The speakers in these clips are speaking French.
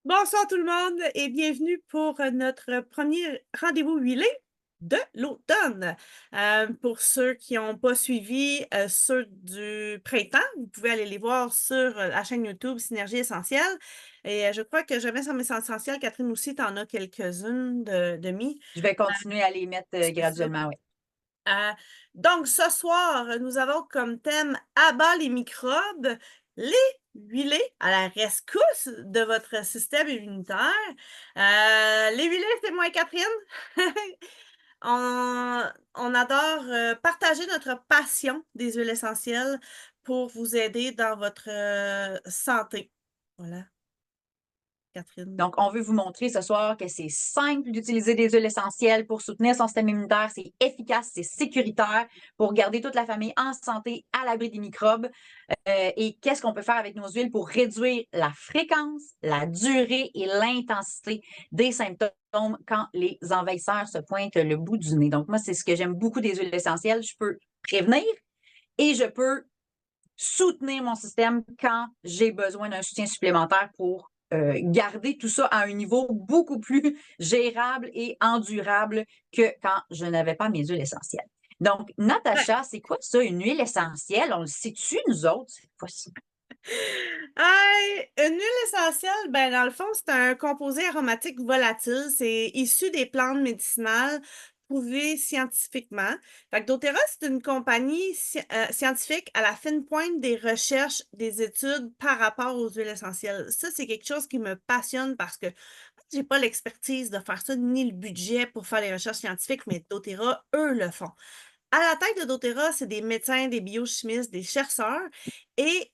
Bonsoir tout le monde et bienvenue pour notre premier rendez-vous huilé de l'automne. Pour ceux qui n'ont pas suivi ceux du printemps, vous pouvez aller les voir sur la chaîne YouTube Synergie Essentielle. Et je crois que Jamais sans mes essentiels, Catherine aussi, t'en as quelques-unes de mis. Je vais continuer à les mettre C'est ça. graduellement, oui. Euh, donc, ce soir, nous avons comme thème Abat les microbes, les huilés à la rescousse de votre système immunitaire. Les huilés, c'est moi et Catherine. On adore partager notre passion des huiles essentielles pour vous aider dans votre santé. Voilà, Catherine. Donc, on veut vous montrer ce soir que c'est simple d'utiliser des huiles essentielles pour soutenir son système immunitaire. C'est efficace, c'est sécuritaire pour garder toute la famille en santé, à l'abri des microbes. Et qu'est-ce qu'on peut faire avec nos huiles pour réduire la fréquence, la durée et l'intensité des symptômes quand les envahisseurs se pointent le bout du nez. Donc, moi, c'est ce que j'aime beaucoup des huiles essentielles. Je peux prévenir et je peux soutenir mon système quand j'ai besoin d'un soutien supplémentaire pour garder tout ça à un niveau beaucoup plus gérable et endurable que quand je n'avais pas mes huiles essentielles. Donc, Ouais. Natacha, c'est quoi ça, une huile essentielle? On le sait-tu, nous autres, cette fois-ci? Une huile essentielle, ben, dans le fond, c'est un composé aromatique volatile. C'est issu des plantes médicinales prouvées scientifiquement. Fait que doTERRA, c'est une compagnie scientifique à la fine pointe des recherches, des études par rapport aux huiles essentielles. Ça, c'est quelque chose qui me passionne parce que j'ai pas l'expertise de faire ça, ni le budget pour faire les recherches scientifiques, mais doTERRA, eux, le font. À la tête de doTERRA, c'est des médecins, des biochimistes, des chercheurs et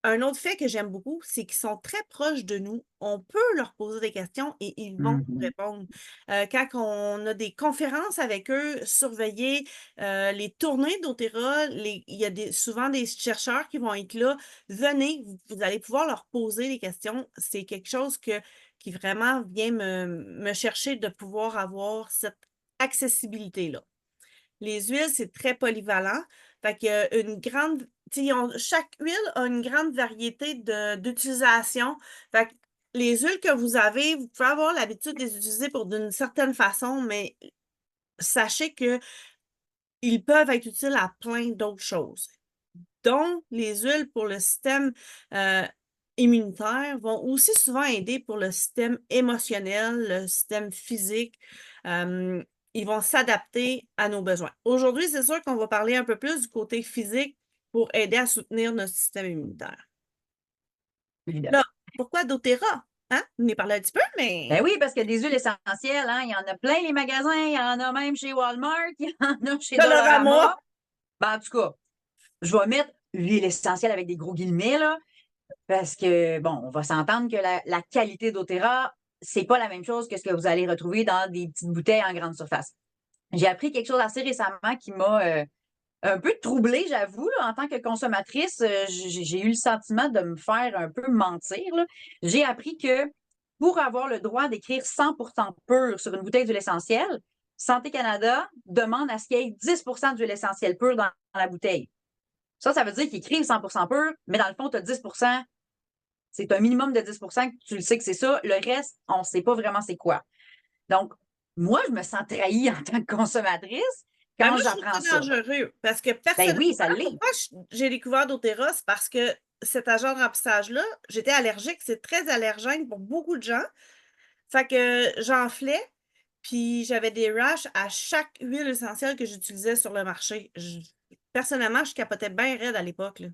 un autre fait que j'aime beaucoup, c'est qu'ils sont très proches de nous. On peut leur poser des questions et ils vont nous Mhm. répondre. Quand on a des conférences avec eux, surveiller les tournées d'Otera, il y a souvent des chercheurs qui vont être là. Venez, vous allez pouvoir leur poser des questions. C'est quelque chose qui vraiment vient me chercher de pouvoir avoir cette accessibilité-là. Les huiles, c'est très polyvalent. Fait qu'il y a une grande, tu sais, chaque huile a une grande variété d'utilisation. Fait que les huiles que vous avez, vous pouvez avoir l'habitude de les utiliser pour d'une certaine façon, mais sachez que ils peuvent être utiles à plein d'autres choses. Donc, les huiles pour le système euh, immunitaire vont aussi souvent aider pour le système émotionnel, le système physique. Euh, Ils vont s'adapter à nos besoins. Aujourd'hui, c'est sûr qu'on va parler un peu plus du côté physique pour aider à soutenir notre système immunitaire. Évidemment. Là, pourquoi doTERRA? Hein? On en a parlé un petit peu, mais Ben oui, parce que des huiles essentielles, hein, il y en a plein les magasins, il y en a même chez Walmart, il y en a chez Dolorama. Dollarama. Ben, en tout cas, je vais mettre l'huile essentielle avec des gros guillemets, là. Parce que, bon, on va s'entendre que la qualité d'Otera, c'est pas la même chose que ce que vous allez retrouver dans des petites bouteilles en grande surface. J'ai appris quelque chose assez récemment qui m'a un peu troublée, j'avoue, là, en tant que consommatrice. J'ai eu le sentiment de me faire un peu mentir, là. J'ai appris que pour avoir le droit d'écrire 100% pur sur une bouteille d'huile essentielle, Santé Canada demande à ce qu'il y ait 10% d'huile essentielle pure dans la bouteille. Ça veut dire qu'ils écrivent 100% pur, mais dans le fond, tu as 10%. C'est un minimum de 10%, que tu le sais que c'est ça. Le reste, on ne sait pas vraiment c'est quoi. Donc, moi, je me sens trahie en tant que consommatrice ben quand moi, je trouve j'apprends ça ça. dangereux parce que Ben personnellement, oui, ça l'est. pourquoi j'ai découvert doTERRA, c'est parce que cet agent de remplissage-là, j'étais allergique. C'est très allergène pour beaucoup de gens. Fait que j'enflais, puis j'avais des rashes à chaque huile essentielle que j'utilisais sur le marché. Personnellement, je capotais bien raide à l'époque, là.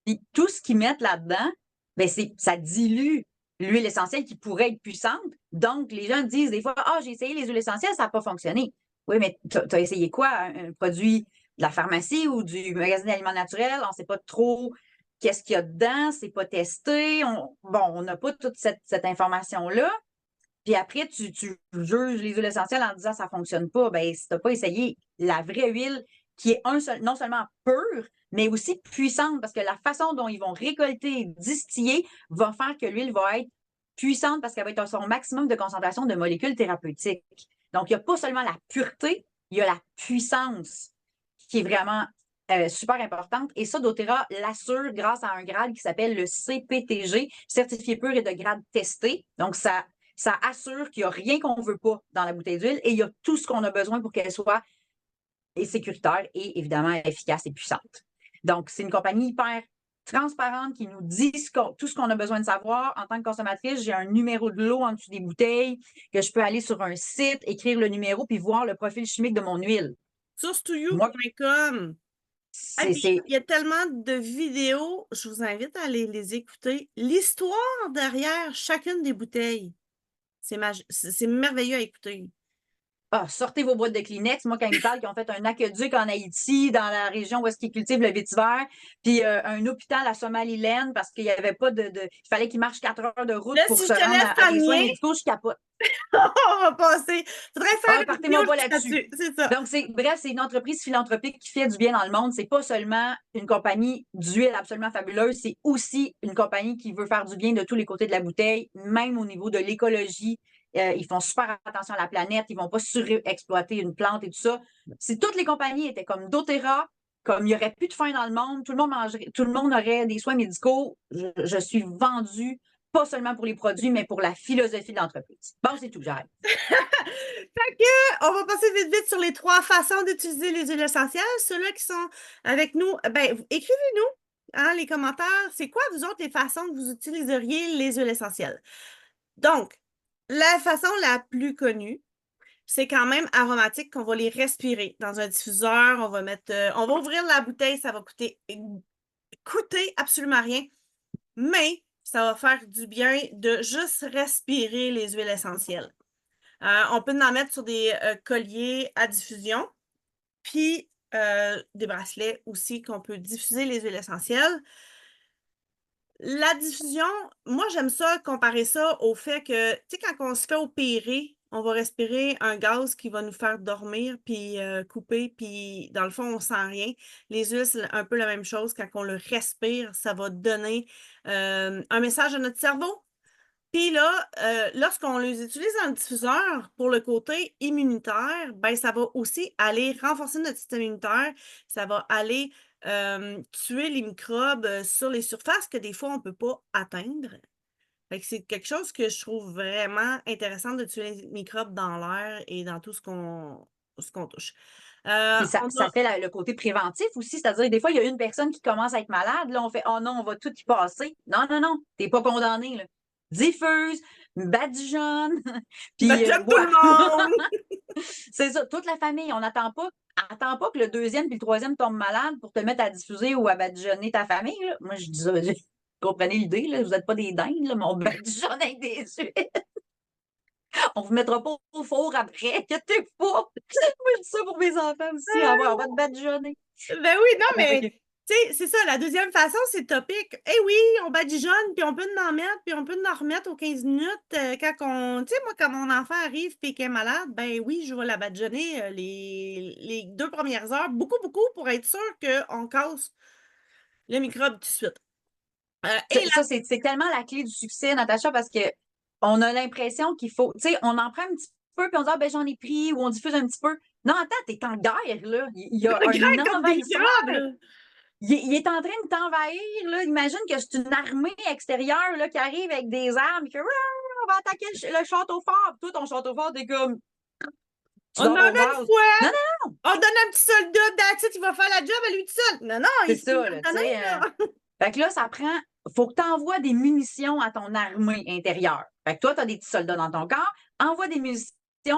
Puis tout ce qu'ils mettent là-dedans, ben ça dilue l'huile essentielle qui pourrait être puissante. Donc, les gens disent des fois, ah, j'ai essayé les huiles essentielles, ça n'a pas fonctionné. Oui, mais tu as essayé quoi? Un produit de la pharmacie ou du magasin d'aliments naturels? On ne sait pas trop qu'est-ce qu'il y a dedans, c'est pas testé. Bon, on n'a pas toute cette information-là. Puis après, tu juges les huiles essentielles en disant ça fonctionne pas. Ben, si tu n'as pas essayé la vraie huile qui est non seulement pure, mais aussi puissante, parce que la façon dont ils vont récolter et distiller va faire que l'huile va être puissante parce qu'elle va être à son maximum de concentration de molécules thérapeutiques. Donc, il n'y a pas seulement la pureté, il y a la puissance qui est vraiment super importante. Et ça, doTERRA l'assure grâce à un grade qui s'appelle le CPTG, certifié pur et de grade testé. Donc, ça assure qu'il n'y a rien qu'on ne veut pas dans la bouteille d'huile et il y a tout ce qu'on a besoin pour qu'elle soit sécuritaire et évidemment efficace et puissante. Donc, c'est une compagnie hyper transparente qui nous dit tout ce qu'on a besoin de savoir. En tant que consommatrice, j'ai un numéro de lot en dessous des bouteilles, que je peux aller sur un site, écrire le numéro, puis voir le profil chimique de mon huile. Moi, Sourcetoyou.com. Ah, puis c'est il y a tellement de vidéos, je vous invite à aller les écouter. L'histoire derrière chacune des bouteilles, c'est merveilleux à écouter. sortez vos boîtes de Kleenex. Moi, quand ils me parlent qu'ils ont fait un aqueduc en Haïti, dans la région où est-ce qu'ils cultivent le vétiver, puis un hôpital à Somaliland parce qu'il n'y avait pas il fallait qu'ils marchent 4 heures de route Là, pour si se je te rendre laisse à des soins t'ennuyer, médicaux, je capote. on va passer. Faudrait faire une vidéo Partez-moi pas là-dessus. là-dessus, c'est ça. Donc, bref, c'est une entreprise philanthropique qui fait du bien dans le monde. C'est pas seulement une compagnie d'huile absolument fabuleuse, c'est aussi une compagnie qui veut faire du bien de tous les côtés de la bouteille, même au niveau de l'écologie. Ils font super attention à la planète, ils vont pas surexploiter une plante et tout ça. Si toutes les compagnies étaient comme doTERRA, comme il n'y aurait plus de faim dans le monde, tout le monde aurait des soins médicaux, je suis vendue, pas seulement pour les produits, mais pour la philosophie de l'entreprise. Bon, c'est tout, j'arrête. Fait que, on va passer vite vite sur les 3 façons d'utiliser les huiles essentielles. Ceux-là qui sont avec nous, ben, écrivez-nous hein, les commentaires. C'est quoi, vous autres, les façons que vous utiliseriez les huiles essentielles? Donc, la façon la plus connue, c'est quand même aromatique qu'on va les respirer dans un diffuseur. On va ouvrir la bouteille, ça va coûter absolument rien, mais ça va faire du bien de juste respirer les huiles essentielles. On peut en mettre sur des colliers à diffusion, puis des bracelets aussi qu'on peut diffuser les huiles essentielles. La diffusion, moi, j'aime ça, comparer ça au fait que, tu sais, quand on se fait opérer, on va respirer un gaz qui va nous faire dormir, puis couper, puis dans le fond, on sent rien. Les huiles, c'est un peu la même chose. Quand on le respire, ça va donner un message à notre cerveau. Puis là, lorsqu'on les utilise dans le diffuseur, pour le côté immunitaire, ben, ça va aussi aller renforcer notre système immunitaire. Ça va aller tuer les microbes sur les surfaces que des fois, on ne peut pas atteindre. Fait que c'est quelque chose que je trouve vraiment intéressant de tuer les microbes dans l'air et dans tout ce qu'on touche. Puis ça, On ça a fait le côté préventif aussi, c'est-à-dire des fois, il y a une personne qui commence à être malade, là, on fait oh non, on va tout y passer. Non, non, non, t'es pas condamné, là. Diffuse, badigeonne, puis j'aime tout bois. le monde! C'est ça, toute la famille, on attend pas que le deuxième puis le troisième tombe malade pour te mettre à diffuser ou à badigeonner ta famille, là. Moi, je dis ça, vous comprenez l'idée, là, vous n'êtes pas des dingues, là, mais on badigeonne avec des huiles. On vous mettra pas au four après, inquiétez pas. Moi, je dis ça pour mes enfants aussi, on va te badigeonner. Ben oui, non, mais Ok. tu sais, c'est ça, la deuxième façon, c'est topique. Eh oui, on badigeonne, puis on peut en mettre, puis on peut en remettre aux 15 minutes quand on. Tu sais, moi, quand mon enfant arrive et qu'il est malade, ben oui, je vais la badigeonner les 2 premières heures, beaucoup, beaucoup, pour être sûr qu'on casse le microbe tout de suite. Et là, Ça, c'est tellement la clé du succès, Natacha, parce que on a l'impression qu'il faut, tu sais, on en prend un petit peu, puis on dit, ah, ben, j'en ai pris, ou on diffuse un petit peu. Non, attends, t'es en guerre, là. Il y a le un grain contre des envahisseur. microbes, là. Il est en train de t'envahir, là. Imagine que c'est une armée extérieure, là, qui arrive avec des armes, et que, on va attaquer le château fort. Puis toi, ton château fort, t'es comme, tu On en dors a au une vase. Non, fois! non, On donne un petit soldat, that's it, il va faire la job à lui tout seul. Non, non, c'est il faut ça, nous là, tu donner, sais. là. Fait que là, ça prend. Faut que tu envoies des munitions à ton armée intérieure. Fait que toi, tu as des petits soldats dans ton corps, envoie des munitions,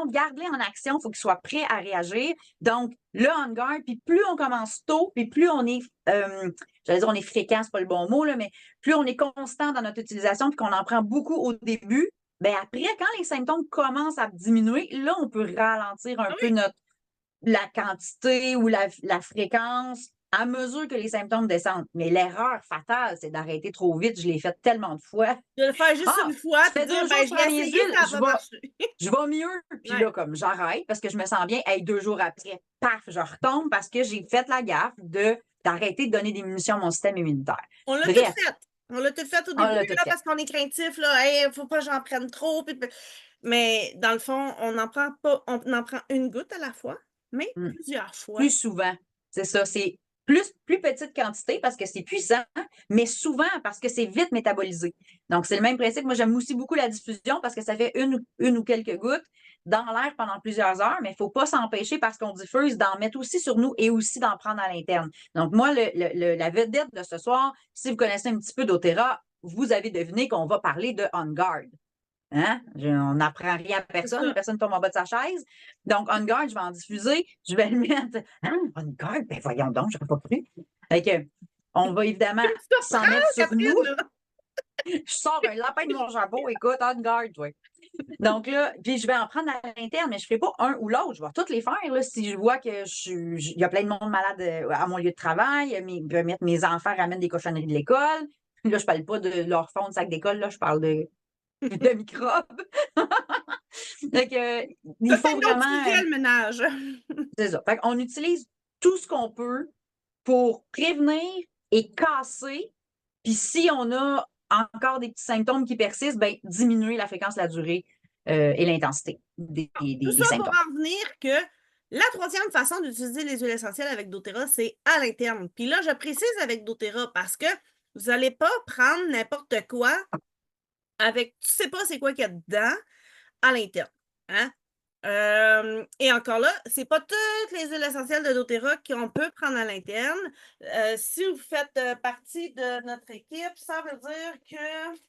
garde-les en action, il faut qu'ils soient prêts à réagir. Donc, le on-guard, puis plus on commence tôt, puis plus on est, j'allais dire on est fréquent, c'est pas le bon mot, là, mais plus on est constant dans notre utilisation, puis qu'on en prend beaucoup au début, ben après, quand les symptômes commencent à diminuer, là, on peut ralentir un peu Oui, la quantité ou la fréquence à mesure que les symptômes descendent. Mais l'erreur fatale, c'est d'arrêter trop vite. Je l'ai fait tellement de fois. de le faire juste Ah, une fois, ça puis fait dire, 2 jours ben, que je je l'ai prends mes essayé, huiles, ça n'a pas marché. je vais mieux. Puis Ouais. là, comme j'arrête parce que je me sens bien, hey, 2 jours après, paf, je retombe parce que j'ai fait la gaffe d'arrêter de donner des munitions à mon système immunitaire. On l'a tout Bref, fait. On l'a tout fait au on début, l'a tout là, fait. parce qu'on est craintif, là. Hey, faut pas que j'en prenne trop. Mais dans le fond, on n'en prend pas, on en prend une goutte à la fois, mais Hmm. plusieurs fois. Plus souvent, c'est ça, c'est plus petite quantité parce que c'est puissant, mais souvent parce que c'est vite métabolisé. Donc, c'est le même principe. Moi, j'aime aussi beaucoup la diffusion parce que ça fait une ou quelques gouttes dans l'air pendant plusieurs heures, mais il ne faut pas s'empêcher parce qu'on diffuse d'en mettre aussi sur nous et aussi d'en prendre à l'interne. Donc, moi, la vedette de ce soir, si vous connaissez un petit peu d'Otera, vous avez deviné qu'on va parler de On Guard. Hein? On n'apprend rien à personne, personne ne tombe en bas de sa chaise. Donc, On Guard, je vais en diffuser, je vais le mettre. Hein? On Guard, ben voyons donc, je n'aurais pas cru. Fait on va évidemment s'en mettre sur Catherine, nous. là. Je sors un lapin de mon chapeau, écoute, On Guard, oui. Donc là, puis je vais en prendre à l'interne, mais je ne ferai pas un ou l'autre. Je vais toutes les faire. Là, si je vois qu'il y a plein de monde malade à mon lieu de travail, je vais mettre mes enfants ramènent des cochonneries de l'école. Là, je ne parle pas de leur fond de sac d'école, là, je parle de microbes. Donc, il Ça, c'est faut un autre vraiment. sujet, le ménage. C'est ça. Fait on utilise tout ce qu'on peut pour prévenir et casser. Puis si on a encore des petits symptômes qui persistent, ben, diminuer la fréquence, la durée et l'intensité Tout des ça pour symptômes. en venir que la troisième façon d'utiliser les huiles essentielles avec doTERRA, c'est à l'interne. Puis là, je précise avec doTERRA parce que vous n'allez pas prendre n'importe quoi avec, tu sais pas c'est quoi qu'il y a dedans à l'interne. Hein? Et encore là, c'est pas toutes les huiles essentielles de doTERRA qu'on peut prendre à l'interne. Si vous faites partie de notre équipe, ça veut dire que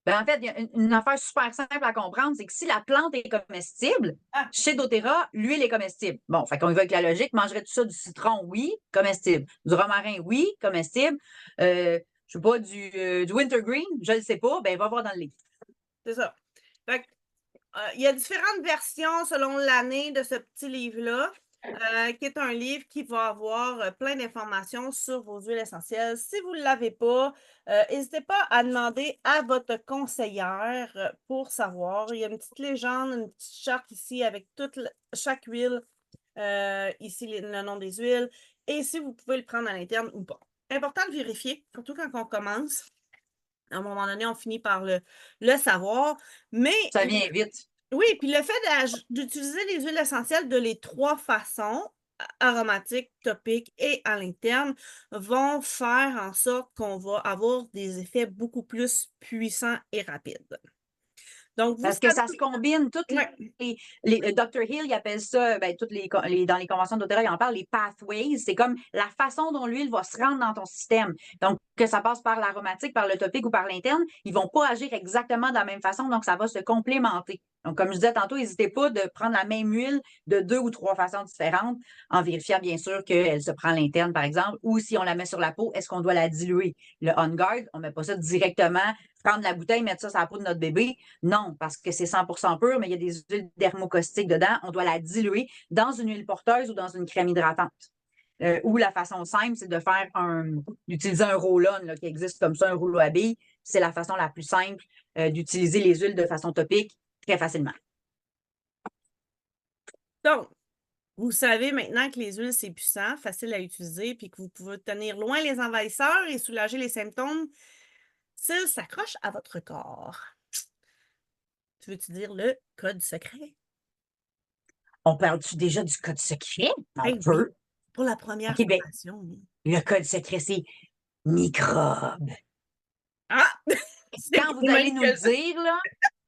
Ben, en fait, il y a une affaire super simple à comprendre, c'est que si la plante est comestible, chez doTERRA, l'huile est comestible. Bon, fait qu'on y va avec la logique. Mangerait tout ça du citron? Oui, comestible. Du romarin? Oui, comestible. Je sais pas, du wintergreen? Je le sais pas. Ben, va voir dans le livre. c'est ça. Fait que, il y a différentes versions selon l'année de ce petit livre-là, qui est un livre qui va avoir plein d'informations sur vos huiles essentielles. Si vous ne l'avez pas, n'hésitez pas à demander à votre conseillère pour savoir. Il y a une petite légende, une petite charte ici avec chaque huile, ici le nom des huiles, et si vous pouvez le prendre à l'interne ou pas. Important de vérifier, surtout quand on commence. À un moment donné, on finit par le savoir. Mais Ça vient vite. oui, puis le fait d'utiliser les huiles essentielles de les trois façons, aromatiques, topiques et à l'interne, vont faire en sorte qu'on va avoir des effets beaucoup plus puissants et rapides. Donc, vous Parce que ça savez. se combine, toutes Ouais. Dr. Hill, il appelle ça, ben, dans les conventions d'Otera, il en parle, les pathways. C'est comme la façon dont l'huile va se rendre dans ton système. Donc, que ça passe par l'aromatique, par le topique ou par l'interne, ils vont pas agir exactement de la même façon, donc ça va se complémenter. Donc, comme je disais tantôt, n'hésitez pas de prendre la même huile de 2 ou 3 façons différentes, en vérifiant bien sûr qu'elle se prend à l'interne, par exemple, ou si on la met sur la peau, est-ce qu'on doit la diluer? Le On Guard, on ne met pas ça directement, prendre la bouteille, mettre ça sur la peau de notre bébé. Non, parce que c'est 100% pur, mais il y a des huiles dermocaustiques dedans. On doit la diluer dans une huile porteuse ou dans une crème hydratante. Ou la façon simple, c'est d'utiliser un roll-on qui existe comme ça, un rouleau à billes. C'est la façon la plus simple d'utiliser les huiles de façon topique très facilement. Donc, vous savez maintenant que les huiles, c'est puissant, facile à utiliser, puis que vous pouvez tenir loin les envahisseurs et soulager les symptômes s'ils s'accrochent à votre corps. Tu veux-tu dire le code secret? On parle-tu déjà du code secret? On Oui, peut. pour la première OK, ben, formation. le code secret, c'est microbe. Ah! Quand vous allez nous le dire, là,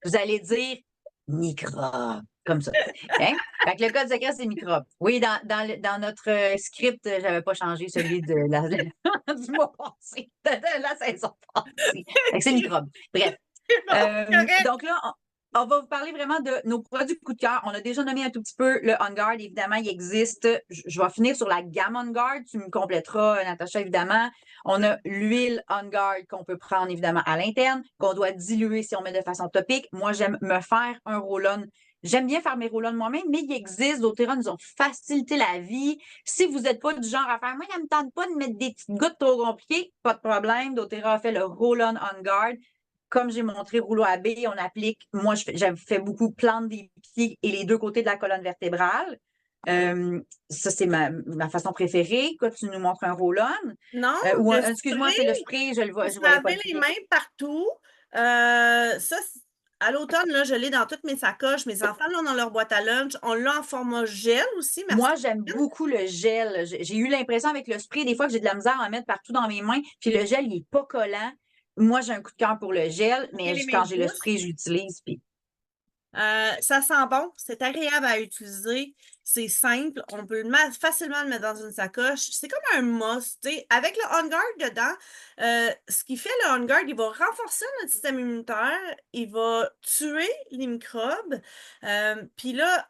vous allez dire microbe, comme ça. Hein? Fait que le code secret, c'est microbe. Oui, dans notre script, je n'avais pas changé celui de du mois passé, de la saison passée. Fait que c'est microbe. Bref. Donc là, on va vous parler vraiment de nos produits coup de cœur. On a déjà nommé un tout petit peu le On Guard. Évidemment, il existe. Je vais finir sur la gamme On Guard. Tu me compléteras, Natacha, évidemment. On a l'huile On Guard qu'on peut prendre, évidemment, à l'interne, qu'on doit diluer si on met de façon topique. Moi, j'aime me faire un roll-on. J'aime bien faire mes roll-on moi-même, mais il existe. doTERRA nous ont facilité la vie. Si vous n'êtes pas du genre à faire, moi, ça ne me tente pas de mettre des petites gouttes trop compliquées, pas de problème. doTERRA a fait le roll-on On Guard. Comme j'ai montré rouleau à billes, on applique, moi, j'ai fait beaucoup plante des pieds et les deux côtés de la colonne vertébrale. Ça, c'est ma façon préférée. Quand tu nous montres un roll-on. Non, Excuse-moi, c'est le spray, je le vois, vous je voyais pas lavez le les pied. mains partout. Ça, à l'automne, là, je l'ai dans toutes mes sacoches. Mes enfants l'ont dans leur boîte à lunch. On l'a en format gel aussi. Merci. Moi, j'aime beaucoup le gel. J'ai eu l'impression avec le spray, des fois, que j'ai de la misère à en mettre partout dans mes mains. Puis le gel, il est pas collant. Moi, j'ai un coup de cœur pour le gel, mais Et les mains quand j'ai le douces. spray, je l'utilise. Puis Ça sent bon, c'est agréable à utiliser, c'est simple, on peut facilement le mettre dans une sacoche. C'est comme un must, tu sais. Avec le On Guard dedans, ce qui fait le On Guard, il va renforcer notre système immunitaire, il va tuer les microbes. Puis là,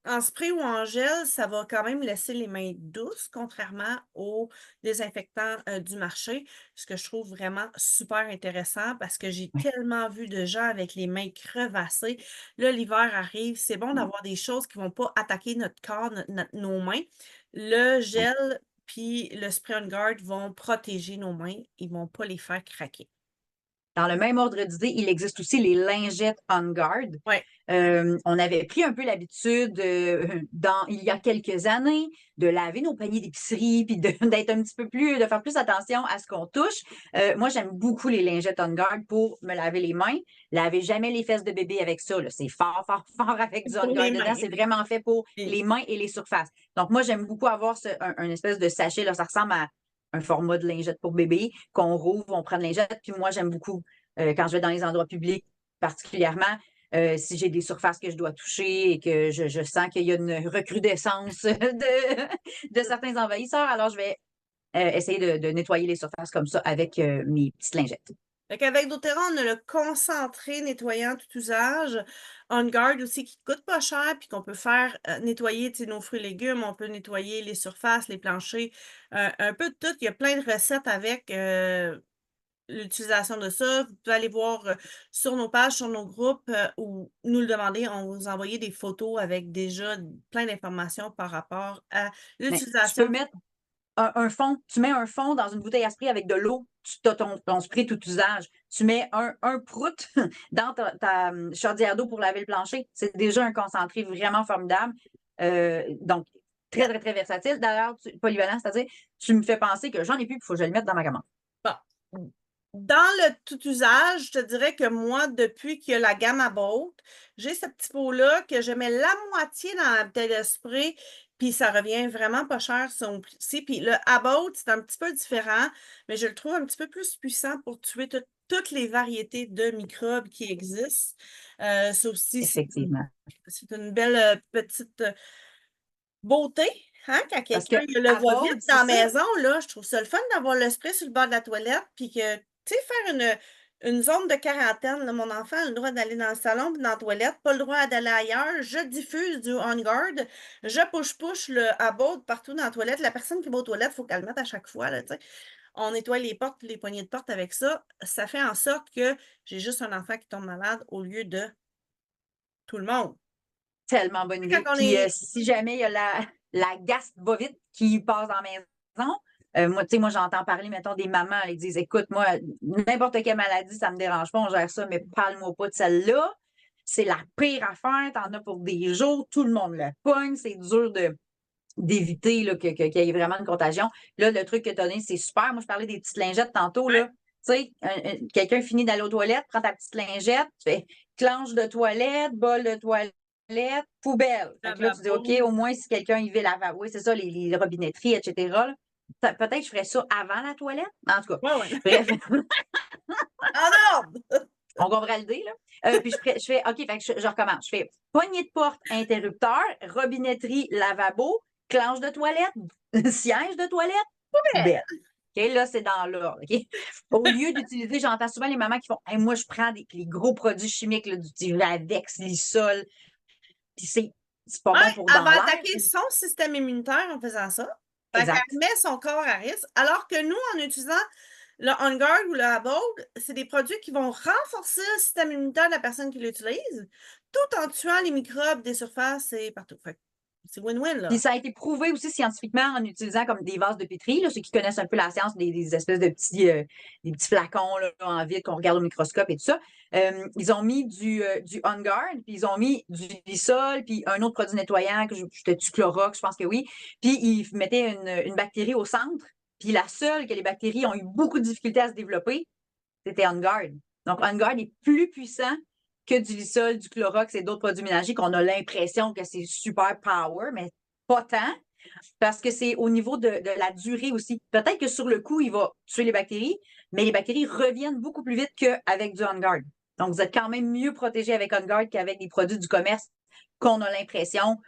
en spray ou en gel, ça va quand même laisser les mains douces, contrairement aux désinfectants du marché, ce que je trouve vraiment super intéressant parce que j'ai ouais. tellement vu de gens avec les mains crevassées. Là, l'hiver arrive, c'est bon d'avoir des choses qui ne vont pas attaquer notre corps, nos mains. Le gel puis le spray on guard vont protéger nos mains, ils ne vont pas les faire craquer. Dans le même ordre d'idée, il existe aussi les lingettes On Guard. Ouais. On avait pris un peu l'habitude, il y a quelques années, de laver nos paniers d'épicerie, puis d'être un petit peu plus, de faire plus attention à ce qu'on touche. Moi, j'aime beaucoup les lingettes On Guard pour me laver les mains. Lavez jamais les fesses de bébé avec ça, là. C'est fort, fort, fort avec du On Pour Guard les dedans. mains. C'est vraiment fait pour les mains et les surfaces. Donc, moi, j'aime beaucoup avoir un espèce de sachet, là. Ça ressemble à un format de lingette pour bébé qu'on rouvre, on prend de lingette. Puis moi, j'aime beaucoup quand je vais dans les endroits publics, particulièrement, si j'ai des surfaces que je dois toucher et que je sens qu'il y a une recrudescence de certains envahisseurs, alors je vais essayer de nettoyer les surfaces comme ça avec mes petites lingettes. Fait qu'avec doTERRA, on a le concentré nettoyant tout usage. On Guard aussi qui coûte pas cher puis qu'on peut faire nettoyer nos fruits et légumes. On peut nettoyer les surfaces, les planchers, un peu de tout. Il y a plein de recettes avec l'utilisation de ça. Vous pouvez aller voir sur nos pages, sur nos groupes ou nous le demander. On va vous envoyer des photos avec déjà plein d'informations par rapport à Mais tu peux l'utilisation. mettre un fond, tu mets un fond dans une bouteille à spray avec de l'eau, tu as ton spray tout usage. Tu mets un prout dans ta chaudière d'eau pour laver le plancher. C'est déjà un concentré vraiment formidable. Donc, très, très, très versatile. D'ailleurs, polyvalent, c'est-à-dire, tu me fais penser que j'en ai plus, il faut que je le mette dans ma commande. Bon. Dans le tout usage, je te dirais que moi, depuis qu'il y a la gamme à Bolt, j'ai ce petit pot-là que je mets la moitié dans la bouteille de spray, puis ça revient vraiment pas cher son prix. Puis le Abbott, c'est un petit peu différent, mais je le trouve un petit peu plus puissant pour tuer toutes les variétés de microbes qui existent. Ça aussi, Effectivement. c'est une belle petite beauté, hein, quand Parce que quelqu'un il le à voit vite Bold, c'est dans la ça. maison, là, je trouve ça le fun d'avoir le spray sur le bord de la toilette, puis que, tu sais, faire une zone de quarantaine, là, mon enfant a le droit d'aller dans le salon puis dans la toilette, pas le droit d'aller ailleurs, je diffuse du On Guard, je push le Abbott partout dans la toilette, la personne qui va aux toilettes, il faut qu'elle le mette à chaque fois, là, tu sais. On nettoie les portes puis les poignées de porte avec ça, ça fait en sorte que j'ai juste un enfant qui tombe malade au lieu de tout le monde. Tellement bonne Quand idée. on Puis est si jamais il y a la gastro-vite qui passe dans la maison, moi, tu sais, moi, j'entends parler, mettons, des mamans, elles disent, écoute, moi, n'importe quelle maladie, ça me dérange pas, on gère ça, mais parle-moi pas de celle-là. C'est la pire affaire, t'en as pour des jours, tout le monde le pogne, c'est dur d'éviter là, qu'il y ait vraiment une contagion. Là, le truc que tu as donné, c'est super. Moi, je parlais des petites lingettes tantôt, là. Tu sais, quelqu'un finit d'aller aux toilettes, prend ta petite lingette, tu fais clenche de toilette, bol de toilette, poubelle. Fait que là, tu dis, OK, lavabo. au moins, si quelqu'un y va laver, oui, c'est ça, les robinetteries, etc. là. Peut-être que je ferais ça avant la toilette. En tout cas, Ouais, ouais. bref, En ordre! on comprend l'idée, là. Puis je fais, OK, fait que je recommence. Je fais poignée de porte, interrupteur, robinetterie, lavabo, clenche de toilette, siège de toilette, poubelle. OK, là, c'est dans l'ordre. OK? Au lieu d'utiliser, j'entends souvent les mamans qui font hey, moi, je prends les gros produits chimiques, là, du Tyravex, Lysol, puis c'est pas Ouais, bon pour elle dans va l'air. attaquer son système immunitaire en faisant ça. Fait qu'elle Exact. met son corps à risque. Alors que nous, en utilisant le On Guard ou le Abbott, c'est des produits qui vont renforcer le système immunitaire de la personne qui l'utilise, tout en tuant les microbes des surfaces et partout. Fait que c'est win-win, Puis là. ça a été prouvé aussi scientifiquement en utilisant comme des vases de pétri, là, ceux qui connaissent un peu la science, des espèces de des petits flacons là, en vide qu'on regarde au microscope et tout ça. Ils ont mis du On Guard, puis ils ont mis du Lysol, puis un autre produit nettoyant, que c'était du Clorox, je pense que oui. Puis ils mettaient une bactérie au centre, puis la seule que les bactéries ont eu beaucoup de difficultés à se développer, c'était On Guard. Donc On Guard est plus puissant que du Lysol, du Clorox et d'autres produits ménagers qu'on a l'impression que c'est super power, mais pas tant. Parce que c'est au niveau de la durée aussi. Peut-être que sur le coup, il va tuer les bactéries, mais les bactéries reviennent beaucoup plus vite qu'avec du On Guard. Donc, vous êtes quand même mieux protégé avec On Guard qu'avec des produits du commerce qu'on a l'impression,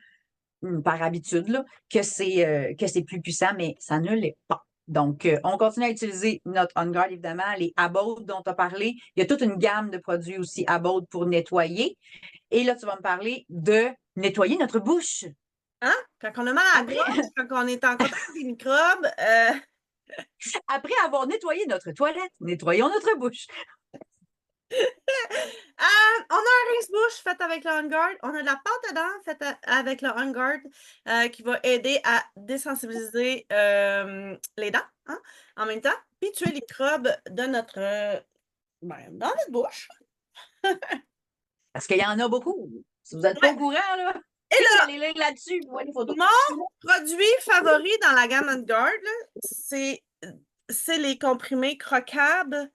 par habitude, là, que c'est plus puissant, mais ça ne l'est pas. Donc, on continue à utiliser notre On Guard, évidemment, les Abode dont tu as parlé. Il y a toute une gamme de produits aussi Abode pour nettoyer. Et là, tu vas me parler de nettoyer notre bouche. Hein? Quand on a mal à la Après, gorge, quand on est en contact avec des microbes, après avoir nettoyé notre toilette, nettoyons notre bouche. on a un rince-bouche fait avec le On Guard. On a de la pâte à dents faite avec le On Guard qui va aider à désensibiliser les dents hein, en même temps, puis tuer les microbes de notre, dans notre bouche. Parce qu'il y en a beaucoup. Si vous n'êtes pas Ouais. au courant, là, Et là, allez lire là-dessus, vous voyez les photos. mon produit favori dans la gamme On Guard, là, c'est les comprimés croquables